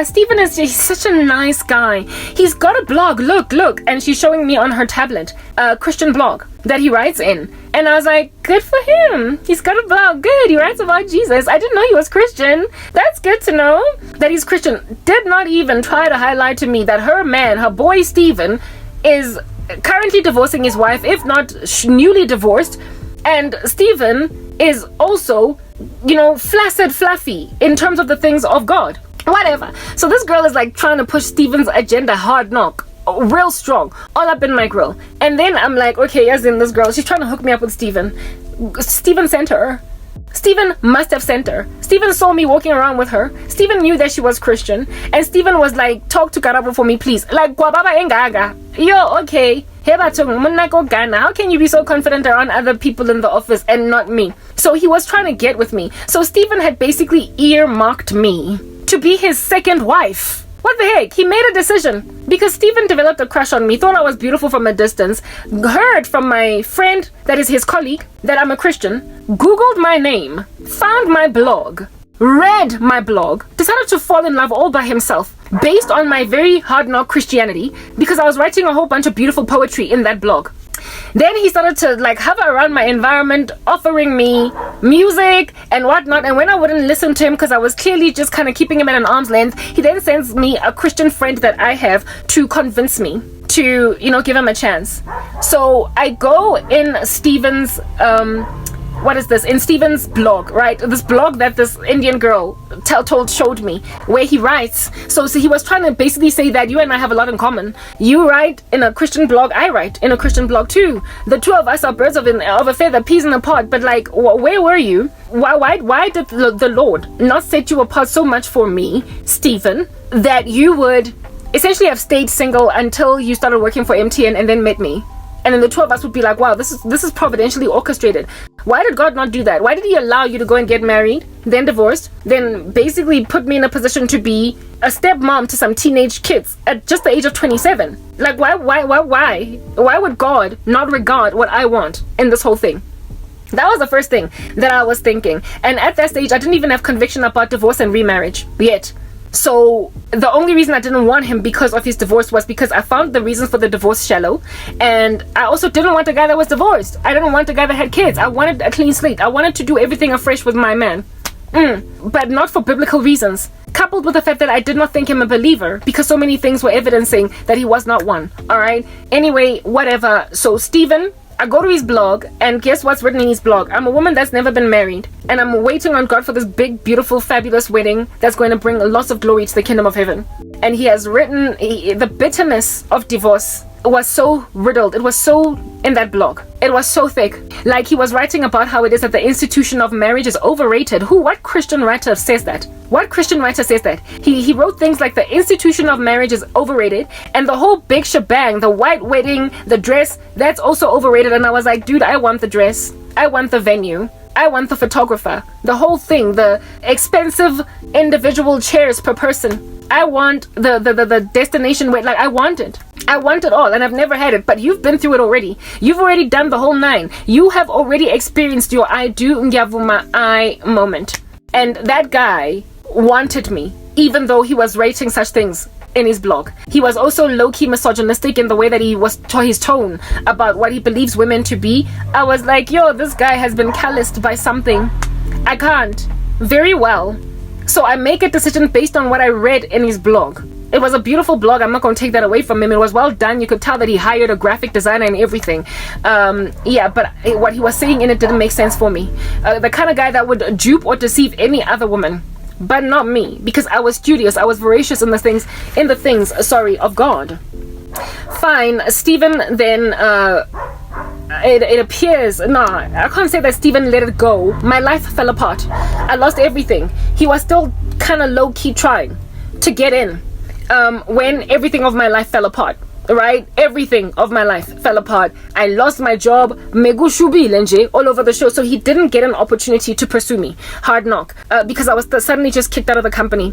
Steven he's such a nice guy. He's got a blog, look. And she's showing me on her tablet a Christian blog that he writes in. And I was like, good for him. He's got a blog, good. He writes about Jesus. I didn't know he was Christian. That's good to know that he's Christian. Did not even try to highlight to me that her boy Steven, is currently divorcing his wife, if not newly divorced. And Steven is also, flaccid, fluffy in terms of the things of God. Whatever. So this girl is like trying to push Steven's agenda hard knock, real strong, all up in my grill. And then I'm like, okay, as in this girl, she's trying to hook me up with Steven. Steven sent her. Steven must have sent her. Steven saw me walking around with her. Steven knew that she was Christian. And Steven was like, talk to Karabo for me, please. Like, Guababa Engaga. Yo, okay. How can you be so confident around other people in the office and not me? So he was trying to get with me. So Steven had basically earmarked me to be his second wife. What the heck? He made a decision because Steven developed a crush on me, thought I was beautiful from a distance, heard from my friend that is his colleague that I'm a Christian, Googled my name, found my blog, read my blog, decided to fall in love all by himself based on my very hard knock Christianity because I was writing a whole bunch of beautiful poetry in that blog. Then he started to like hover around my environment, offering me music and whatnot. And when I wouldn't listen to him because I was clearly just kind of keeping him at an arm's length, he then sends me a Christian friend that I have to convince me to, give him a chance. So I go in Steven's in Steven's blog, right? This blog that this Indian girl showed me, where he writes. So he was trying to basically say that you and I have a lot in common. You write in a Christian blog, I write in a Christian blog too. The two of us are birds of a feather, peas in a pod. But like, where were you? Why did the Lord not set you apart so much for me, Steven, that you would essentially have stayed single until you started working for MTN and then met me? And then the two of us would be like, wow, this is providentially orchestrated. Why did God not do that? Why did he allow you to go and get married, then divorced, then basically put me in a position to be a stepmom to some teenage kids at just the age of 27? Like, why? Why would God not regard what I want in this whole thing? That was the first thing that I was thinking. And at that stage, I didn't even have conviction about divorce and remarriage yet. So the only reason I didn't want him because of his divorce was because I found the reasons for the divorce shallow, and I also didn't want a guy that was divorced. I didn't want a guy that had kids. I wanted a clean slate. I wanted to do everything afresh with my man, but not for biblical reasons, coupled with the fact that I did not think him a believer because so many things were evidencing that he was not one. All right, anyway, whatever. So Steven, I go to his blog, and guess what's written in his blog? I'm a woman that's never been married, and I'm waiting on God for this big, beautiful, fabulous wedding that's going to bring lots of glory to the kingdom of heaven. And he has written the bitterness of divorce was so riddled. It was so in that blog. It was so thick. Like he was writing about how it is that the institution of marriage is overrated. What Christian writer says that? What Christian writer says that? He wrote things like the institution of marriage is overrated, and the whole big shebang, the white wedding, the dress, that's also overrated. And I was like, dude, I want the dress. I want the venue. I want the photographer. The whole thing, the expensive individual chairs per person. I want the destination where, like, I want it. I want it all, and I've never had it, but you've been through it already. You've already done the whole 9. You have already experienced your I do Ngiyavuma I moment. And that guy wanted me, even though he was writing such things in his blog. He was also low-key misogynistic in the way that he was his tone about what he believes women to be. I was like, yo, this guy has been calloused by something. I can't. Very well. So I make a decision based on what I read in his blog. It was a beautiful blog. I'm not going to take that away from him. It was well done. You could tell that he hired a graphic designer and everything. But what he was saying in it didn't make sense for me. The kind of guy that would dupe or deceive any other woman, but not me, because I was studious. I was voracious in the things of God. Fine. Steven then it appears, I can't say that Steven let it go. My life fell apart. I lost everything. He was still kind of low-key trying to get in when everything of my life fell apart. right? Everything of my life fell apart. I lost my job, all over the show. So he didn't get an opportunity to pursue me. Hard knock. Because I was suddenly just kicked out of the company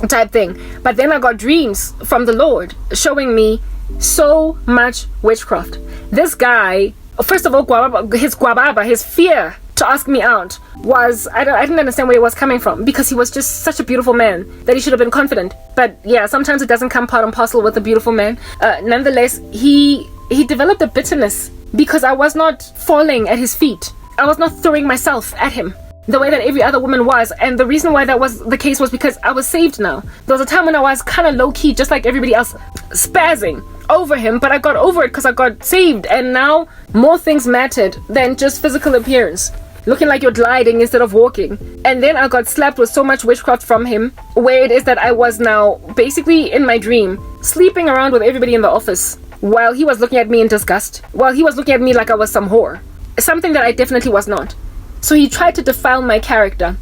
type thing. But then I got dreams from the Lord showing me so much witchcraft. This guy, first of all, his fear to ask me out was, I didn't understand where it was coming from, because he was just such a beautiful man that he should have been confident. But yeah, sometimes it doesn't come part and parcel with a beautiful man. Nonetheless, he developed a bitterness because I was not falling at his feet. I was not throwing myself at him the way that every other woman was. And the reason why that was the case was because I was saved now. There was a time when I was kind of low-key, just like everybody else, spazzing over him, but I got over it because I got saved. And now more things mattered than just physical appearance, looking like you're gliding instead of walking. And then I got slapped with so much witchcraft from him, where it is that I was now basically in my dream sleeping around with everybody in the office while he was looking at me in disgust, while he was looking at me like I was some whore, something that I definitely was not. So he tried to defile my character.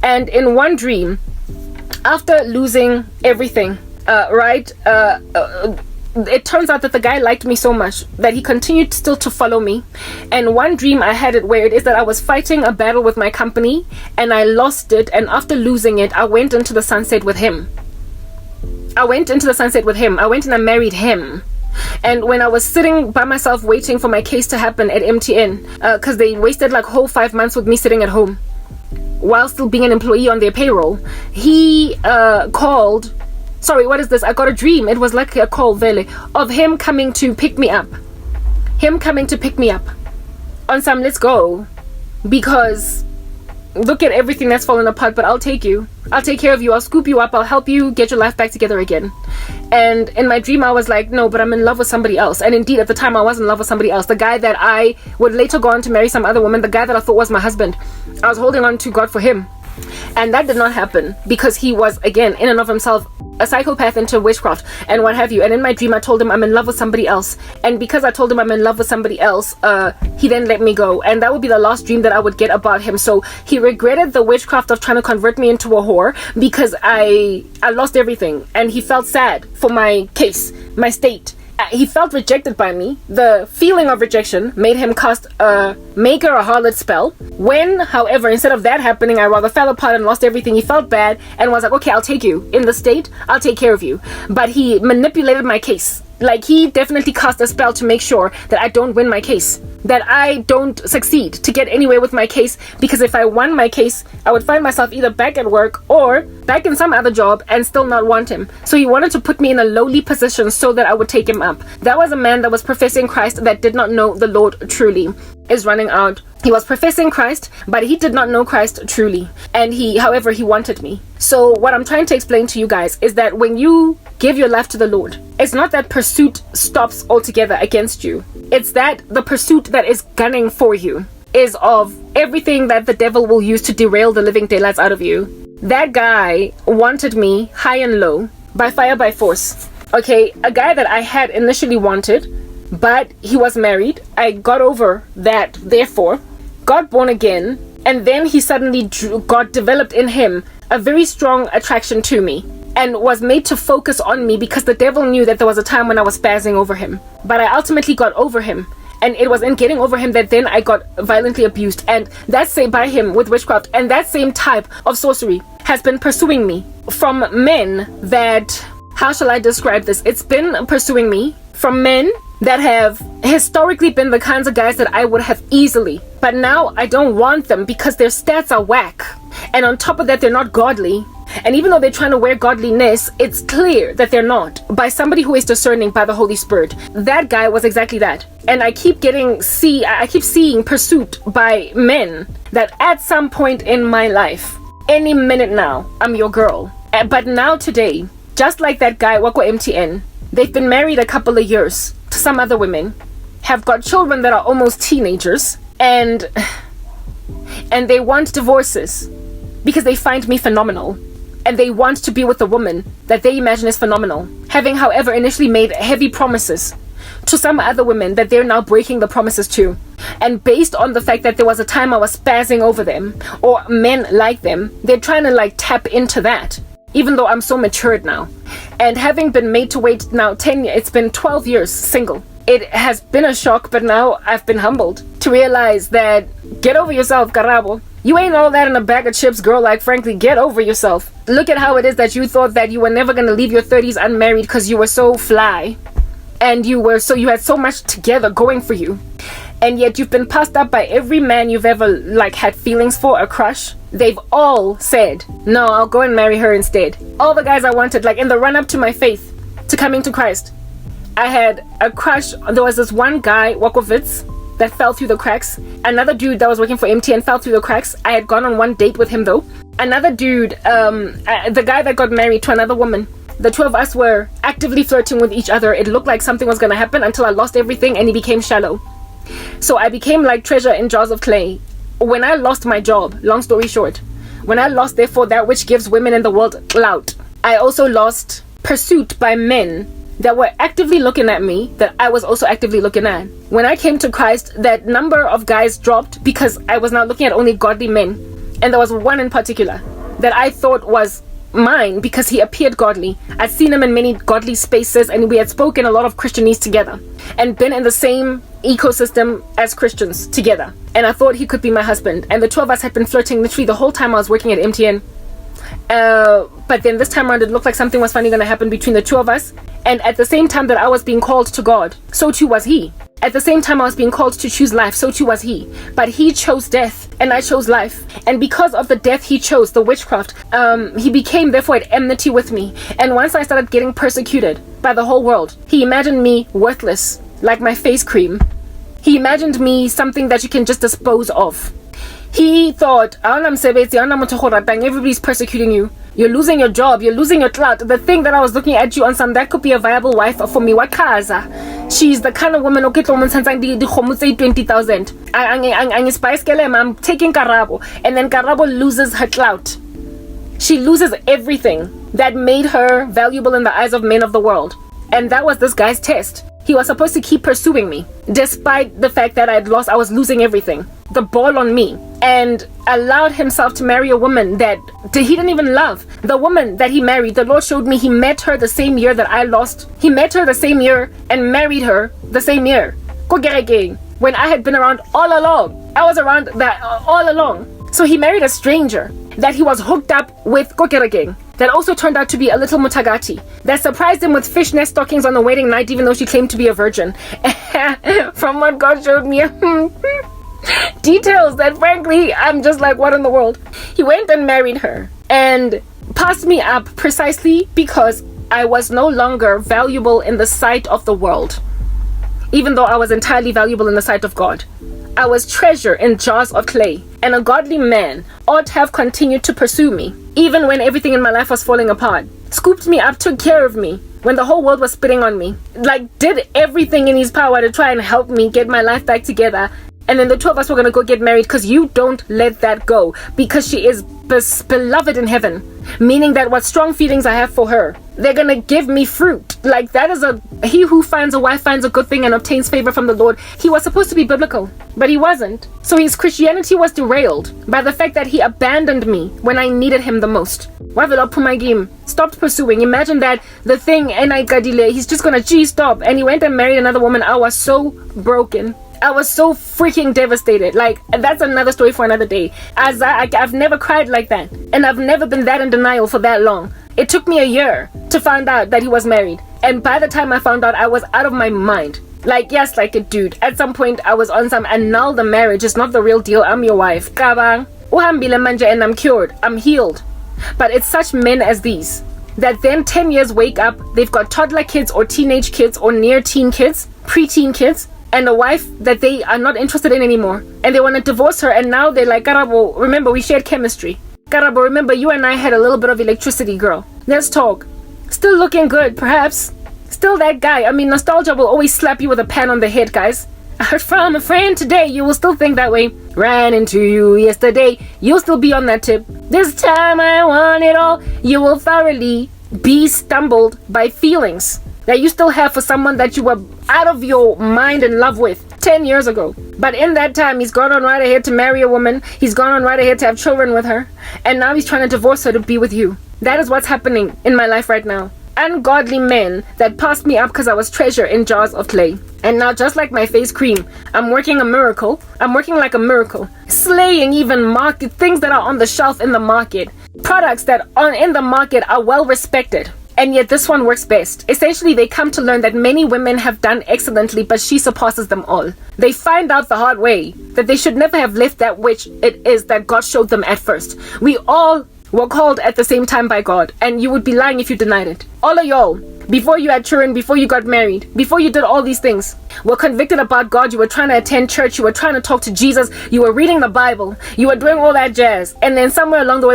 And in one dream, after losing everything, it turns out that the guy liked me so much that he continued still to follow me. And one dream I had it where it is that I was fighting a battle with my company and I lost it, and after losing it, I went into the sunset with him. I went and I married him. And when I was sitting by myself waiting for my case to happen at MTN, because they wasted like whole 5 months with me sitting at home while still being an employee on their payroll, he called. Sorry, what is this? I got a dream. It was like a call, Vele, of him coming to pick me up. On some let's go. Because look at everything that's fallen apart, but I'll take you. I'll take care of you. I'll scoop you up. I'll help you get your life back together again. And in my dream, I was like, no, but I'm in love with somebody else. And indeed, at the time, I was in love with somebody else. The guy that I would later go on to marry some other woman, the guy that I thought was my husband. I was holding on to God for him. And that did not happen because he was, again, in and of himself, a psychopath into witchcraft and what have you. And in my dream, I told him I'm in love with somebody else. And because I told him I'm in love with somebody else, he then let me go. And that would be the last dream that I would get about him. So he regretted the witchcraft of trying to convert me into a whore because I lost everything. And he felt sad for my case, my state. He felt rejected by me. The feeling of rejection made him cast a maker a harlot spell. When, however, instead of that happening, I rather fell apart and lost everything. He felt bad and was like, okay, I'll take you. In the state, I'll take care of you. But he manipulated my case. Like, he definitely cast a spell to make sure that I don't win my case, that I don't succeed to get anywhere with my case, because if I won my case, I would find myself either back at work or back in some other job and still not want him. So he wanted to put me in a lowly position so that I would take him up. That was a man that was professing Christ that did not know the Lord truly. Is running out. He was professing Christ, but he did not know Christ truly. And however, he wanted me. So what I'm trying to explain to you guys is that when you give your life to the Lord, it's not that pursuit stops altogether against you. It's that the pursuit that is gunning for you is of everything that the devil will use to derail the living daylights out of you. That guy wanted me high and low, by fire, by force. Okay, a guy that I had initially wanted, but he was married. I got over that, therefore, got born again, and then he suddenly got developed in him a very strong attraction to me and was made to focus on me because the devil knew that there was a time when I was spazzing over him. But I ultimately got over him, and it was in getting over him that then I got violently abused, and that's say by him with witchcraft, and that same type of sorcery has been pursuing me from men that, how shall I describe this? It's been pursuing me from men that have historically been the kinds of guys that I would have easily, but now I don't want them because their stats are whack, and on top of that they're not godly. And even though they're trying to wear godliness, it's clear that they're not, by somebody who is discerning by the Holy Spirit. That guy was exactly that. And I keep seeing pursuit by men that at some point in my life, any minute now, I'm your girl. But now today, just like that guy Wako MTN, they've been married a couple of years to some other women, have got children that are almost teenagers, and they want divorces because they find me phenomenal, and they want to be with a woman that they imagine is phenomenal, having, however, initially made heavy promises to some other women that they're now breaking the promises to. And based on the fact that there was a time I was spazzing over them, or men like them, they're trying to tap into that, even though I'm so matured now. And having been made to wait now 10 years, it's been 12 years single. It has been a shock, but now I've been humbled to realize that get over yourself, Karabo. You ain't all that in a bag of chips, girl. Like, frankly, get over yourself. Look at how it is that you thought that you were never going to leave your 30s unmarried because you were so fly. And you had so much together going for you. And yet you've been passed up by every man you've ever, like, had feelings for, a crush. They've all said, no, I'll go and marry her instead. All the guys I wanted, like, in the run-up to my faith, to coming to Christ. I had a crush. There was this one guy, Wakovitz, that fell through the cracks. Another dude that was working for MTN fell through the cracks. I had gone on one date with him, though. Another dude, the guy that got married to another woman. The two of us were actively flirting with each other. It looked like something was going to happen until I lost everything and he became shallow. So I became like treasure in jars of clay. When I lost my job, long story short, when I lost, therefore, that which gives women in the world clout, I also lost pursuit by men that were actively looking at me, that I was also actively looking at. When I came to Christ, that number of guys dropped because I was now looking at only godly men. And there was one in particular that I thought was mine because he appeared godly. I'd seen him in many godly spaces and we had spoken a lot of Christianese together and been in the same ecosystem as Christians together. And I thought he could be my husband. And the two of us had been flirting literally the whole time I was working at MTN. But then this time around it looked like something was finally going to happen between the two of us. And at the same time that I was being called to God, so too was he. At the same time I was being called to choose life, so too was he. But he chose death and I chose life. And because of the death he chose, the witchcraft, he became therefore at enmity with me. And once I started getting persecuted by the whole world, he imagined me worthless, like my face cream. He imagined me something that you can just dispose of. He thought, everybody's persecuting you. You're losing your job. You're losing your clout. The thing that I was looking at you on some, that could be a viable wife for me. Wakaza. She's the kind of woman, okay, 20,000. I'm taking Karabo. And then Karabo loses her clout. She loses everything that made her valuable in the eyes of men of the world. And that was this guy's test. He was supposed to keep pursuing me, despite the fact that I was losing everything. The ball on me. And allowed himself to marry a woman that he didn't even love. The woman that he married, the Lord showed me he met her the same year that I lost. He met her the same year and married her the same year. When I had been around all along. I was around that all along. So he married a stranger that he was hooked up with Kokeregeng. That also turned out to be a little mutagati that surprised him with fishnet stockings on the wedding night, even though she claimed to be a virgin. From what God showed me, details that frankly, I'm just like, what in the world? He went and married her and passed me up precisely because I was no longer valuable in the sight of the world, even though I was entirely valuable in the sight of God. I was treasure in jars of clay, and a godly man ought to have continued to pursue me, even when everything in my life was falling apart. Scooped me up, took care of me, when the whole world was spitting on me. Like, did everything in his power to try and help me get my life back together. And then the two of us were going to go get married because you don't let that go. Because she is beloved in heaven. Meaning that what strong feelings I have for her, they're going to give me fruit. Like, that is he who finds a wife finds a good thing and obtains favor from the Lord. He was supposed to be biblical, but he wasn't. So his Christianity was derailed by the fact that he abandoned me when I needed him the most. Stopped pursuing. Imagine that the thing, and he's just going to stop. And he went and married another woman. I was so broken. I was so freaking devastated. Like, that's another story for another day. I've never cried like that. And I've never been that in denial for that long. It took me a year to find out that he was married. And by the time I found out, I was out of my mind. Like, yes, like a dude. At some point, I was on some annul the marriage. It's not the real deal. I'm your wife. Kabang. Uhambile manje and I'm cured. I'm healed. But it's such men as these that then 10 years wake up, they've got toddler kids or teenage kids or near teen kids, preteen kids, and a wife that they are not interested in anymore. And they want to divorce her. And now they're like, Karabo, remember, we shared chemistry. Karabo, remember, you and I had a little bit of electricity, girl. Let's talk. Still looking good, perhaps. Still that guy. I mean, nostalgia will always slap you with a pan on the head, guys. I heard from a friend today. You will still think that way. Ran into you yesterday. You'll still be on that tip. This time I want it all. You will thoroughly be stumbled by feelings that you still have for someone that you were out of your mind in love with 10 years ago. But in that time, he's gone on right ahead to marry a woman. He's gone on right ahead to have children with her. And now he's trying to divorce her to be with you. That is what's happening in my life right now. ungodly men that passed me up because I was treasure in jars of clay. And now, just like my face cream, I'm working a miracle. I'm working like a miracle, slaying even market things that are on the shelf in the market. Products that are in the market are well respected, and yet this one works best. Essentially, they come to learn that many women have done excellently, but she surpasses them all. They find out the hard way that they should never have left that which it is that God showed them at first. We all were called at the same time by God, and you would be lying if you denied it. All of y'all, before you had children, before you got married, before you did all these things, were convicted about God. You were trying to attend church, you were trying to talk to Jesus, you were reading the Bible, you were doing all that jazz, and then somewhere along the way,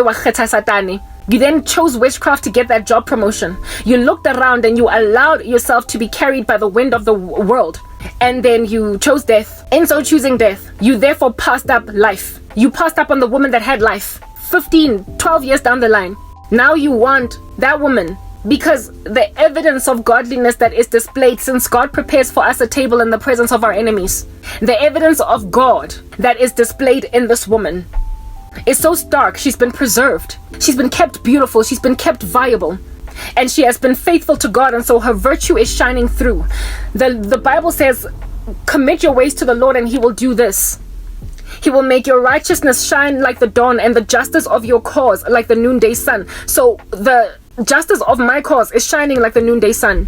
you then chose witchcraft to get that job promotion. You looked around and you allowed yourself to be carried by the wind of the world, and then you chose death. In so choosing death, you therefore passed up life. You passed up on the woman that had life 15, 12 years down the line. Now you want that woman because the evidence of godliness that is displayed, since God prepares for us a table in the presence of our enemies, the evidence of God that is displayed in this woman is so stark. She's been preserved, she's been kept beautiful, she's been kept viable, and she has been faithful to God, and so her virtue is shining through. The Bible says, commit your ways to the Lord and he will do this. He will make your righteousness shine like the dawn, and the justice of your cause like the noonday sun. So the justice of my cause is shining like the noonday sun.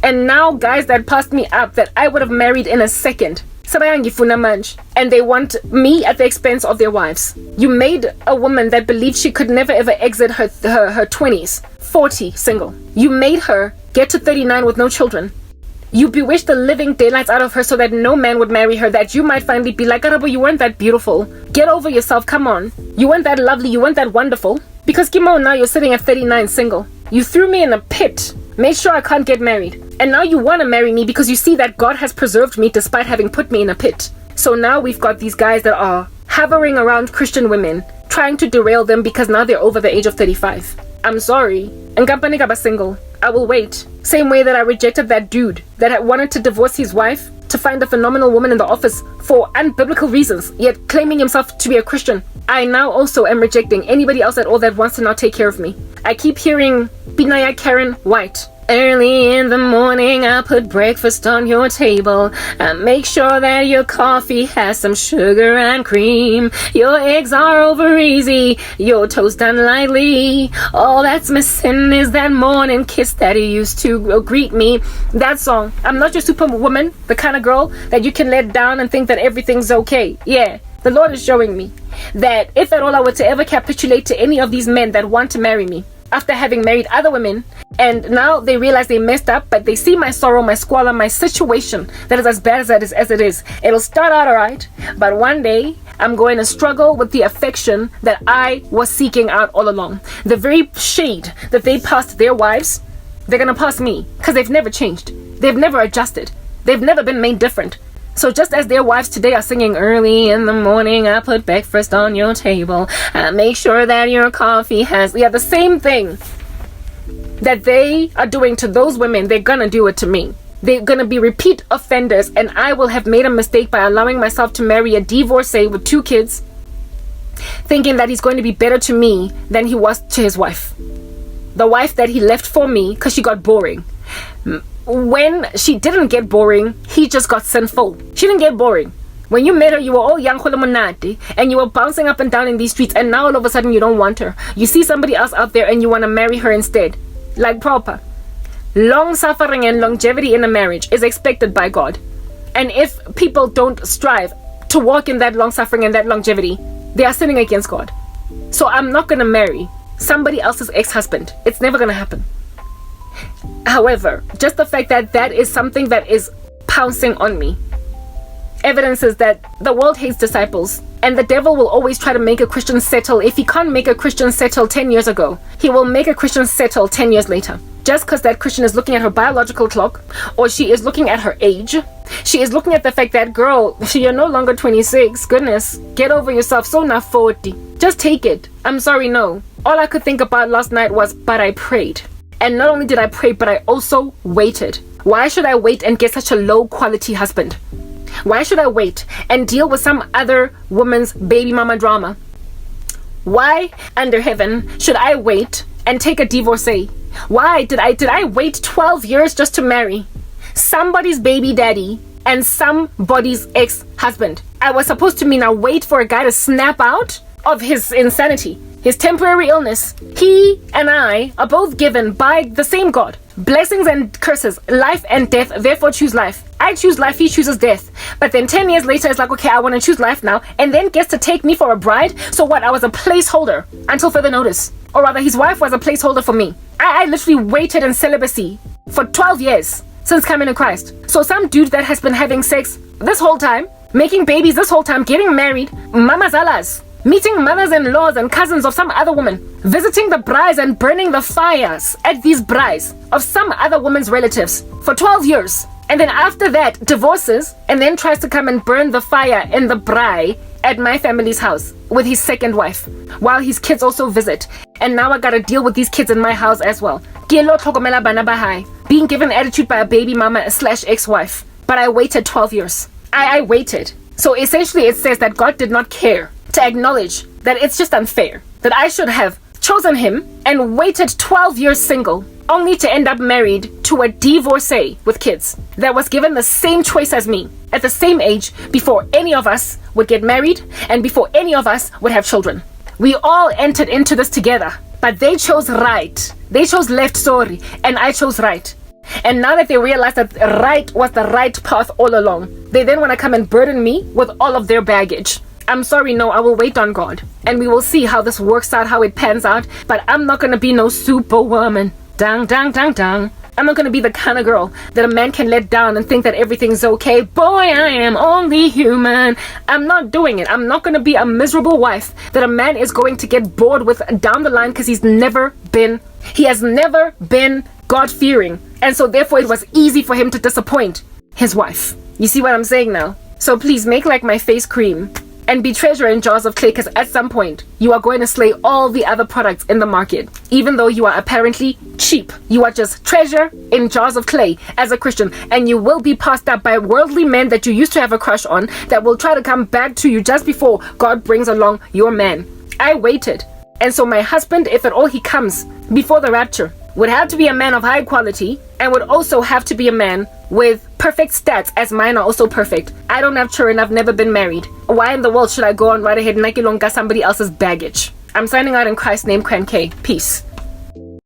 And now guys that passed me up that I would have married in a second, and they want me at the expense of their wives. You made a woman that believed she could never ever exit her 20s, 40 single. You made her get to 39 with no children. You bewitched the living daylights out of her so that no man would marry her, that you might finally be like, Arabo, you weren't that beautiful. Get over yourself, come on. You weren't that lovely, you weren't that wonderful. Because Kimo, now you're sitting at 39 single. You threw me in a pit, made sure I can't get married. And now you want to marry me because you see that God has preserved me despite having put me in a pit. So now we've got these guys that are hovering around Christian women, trying to derail them because now they're over the age of 35. I'm sorry. Ngampanika single. I will wait. Same way that I rejected that dude that had wanted to divorce his wife to find a phenomenal woman in the office for unbiblical reasons, yet claiming himself to be a Christian. I now also am rejecting anybody else at all that wants to now take care of me. I keep hearing Binaya Karen White. Early in the morning, I put breakfast on your table. I make sure that your coffee has some sugar and cream. Your eggs are over easy, your toast done lightly. All that's missing is that morning kiss that you used to greet me. That song. I'm not your superwoman, the kind of girl that you can let down and think that everything's okay. Yeah. The Lord is showing me that if at all I were to ever capitulate to any of these men that want to marry me, after having married other women, and now they realize they messed up, but they see my sorrow, my squalor, my situation that is as bad as it is. It'll start out alright, but one day I'm going to struggle with the affection that I was seeking out all along. The very shade that they passed their wives, they're gonna pass me, because they've never changed. They've never adjusted. They've never been made different. So just as their wives today are singing, early in the morning, I put breakfast on your table. I make sure that your coffee has... Yeah, the same thing that they are doing to those women, they're gonna do it to me. They're gonna be repeat offenders, and I will have made a mistake by allowing myself to marry a divorcee with 2 kids, thinking that he's going to be better to me than he was to his wife. The wife that he left for me because she got boring. When she didn't get boring, he just got sinful. She didn't get boring. When you met her, you were all young and you were bouncing up and down in these streets, and now all of a sudden you don't want her. You see somebody else out there and you want to marry her instead. Like proper. Long suffering and longevity in a marriage is expected by God. And if people don't strive to walk in that long suffering and that longevity, they are sinning against God. So I'm not going to marry somebody else's ex-husband. It's never going to happen. However, just the fact that that is something that is pouncing on me evidences that the world hates disciples, and the devil will always try to make a Christian settle. If he can't make a Christian settle 10 years ago, he will make a Christian settle 10 years later. Just because that Christian is looking at her biological clock, or she is looking at her age, she is looking at the fact that, girl, you're no longer 26. Goodness, get over yourself. So now 40. Just take it. I'm sorry, no. All I could think about last night was, but I prayed. And not only did I pray, but I also waited. Why should I wait and get such a low quality husband? Why should I wait and deal with some other woman's baby mama drama? Why under heaven should I wait and take a divorcee Why did I wait 12 years just to marry somebody's baby daddy and somebody's ex-husband? I was supposed to now wait for a guy to snap out of his insanity, his temporary illness. He and I are both given by the same God blessings and curses, life and death. Therefore choose life. I choose life, he chooses death. But then 10 years later it's like, okay, I want to choose life now, and then gets to take me for a bride. So what? I was a placeholder until further notice. Or rather, his wife was a placeholder for me. I literally waited in celibacy for 12 years since coming to Christ. So some dude that has been having sex this whole time, making babies this whole time, getting married, mamazalas, meeting mothers-in-laws and cousins of some other woman, visiting the brides and burning the fires at these brides of some other woman's relatives for 12 years. And then after that, divorces and then tries to come and burn the fire in the braai at my family's house with his second wife, while his kids also visit. And now I gotta deal with these kids in my house as well. Being given attitude by a baby mama / ex-wife. But I waited 12 years. I waited. So essentially it says that God did not care to acknowledge that it's just unfair that I should have chosen him and waited 12 years single, only to end up married to a divorcee with kids that was given the same choice as me at the same age, before any of us would get married and before any of us would have children. We all entered into this together, but they chose right. They chose left, sorry, and I chose right. And now that they realize that right was the right path all along, they then want to come and burden me with all of their baggage. I'm sorry, no, I will wait on God. And we will see how this works out, how it pans out. But I'm not going to be no superwoman. Dang, dang, dang, dang. I'm not going to be the kind of girl that a man can let down and think that everything's okay. Boy, I am only human. I'm not doing it. I'm not going to be a miserable wife that a man is going to get bored with down the line because he has never been God-fearing. And so therefore it was easy for him to disappoint his wife. You see what I'm saying now? So please make like my face cream and be treasure in jars of clay, because at some point you are going to slay all the other products in the market. Even though you are apparently cheap, you are just treasure in jars of clay as a Christian, and you will be passed up by worldly men that you used to have a crush on that will try to come back to you just before God brings along your man. I waited, and so my husband, if at all he comes before the rapture, would have to be a man of high quality and would also have to be a man with perfect stats, as mine are also perfect. I don't have children, I've never been married. Why in the world should I go on right ahead and somebody else's baggage? I'm signing out in Christ's name, Cran K. Peace.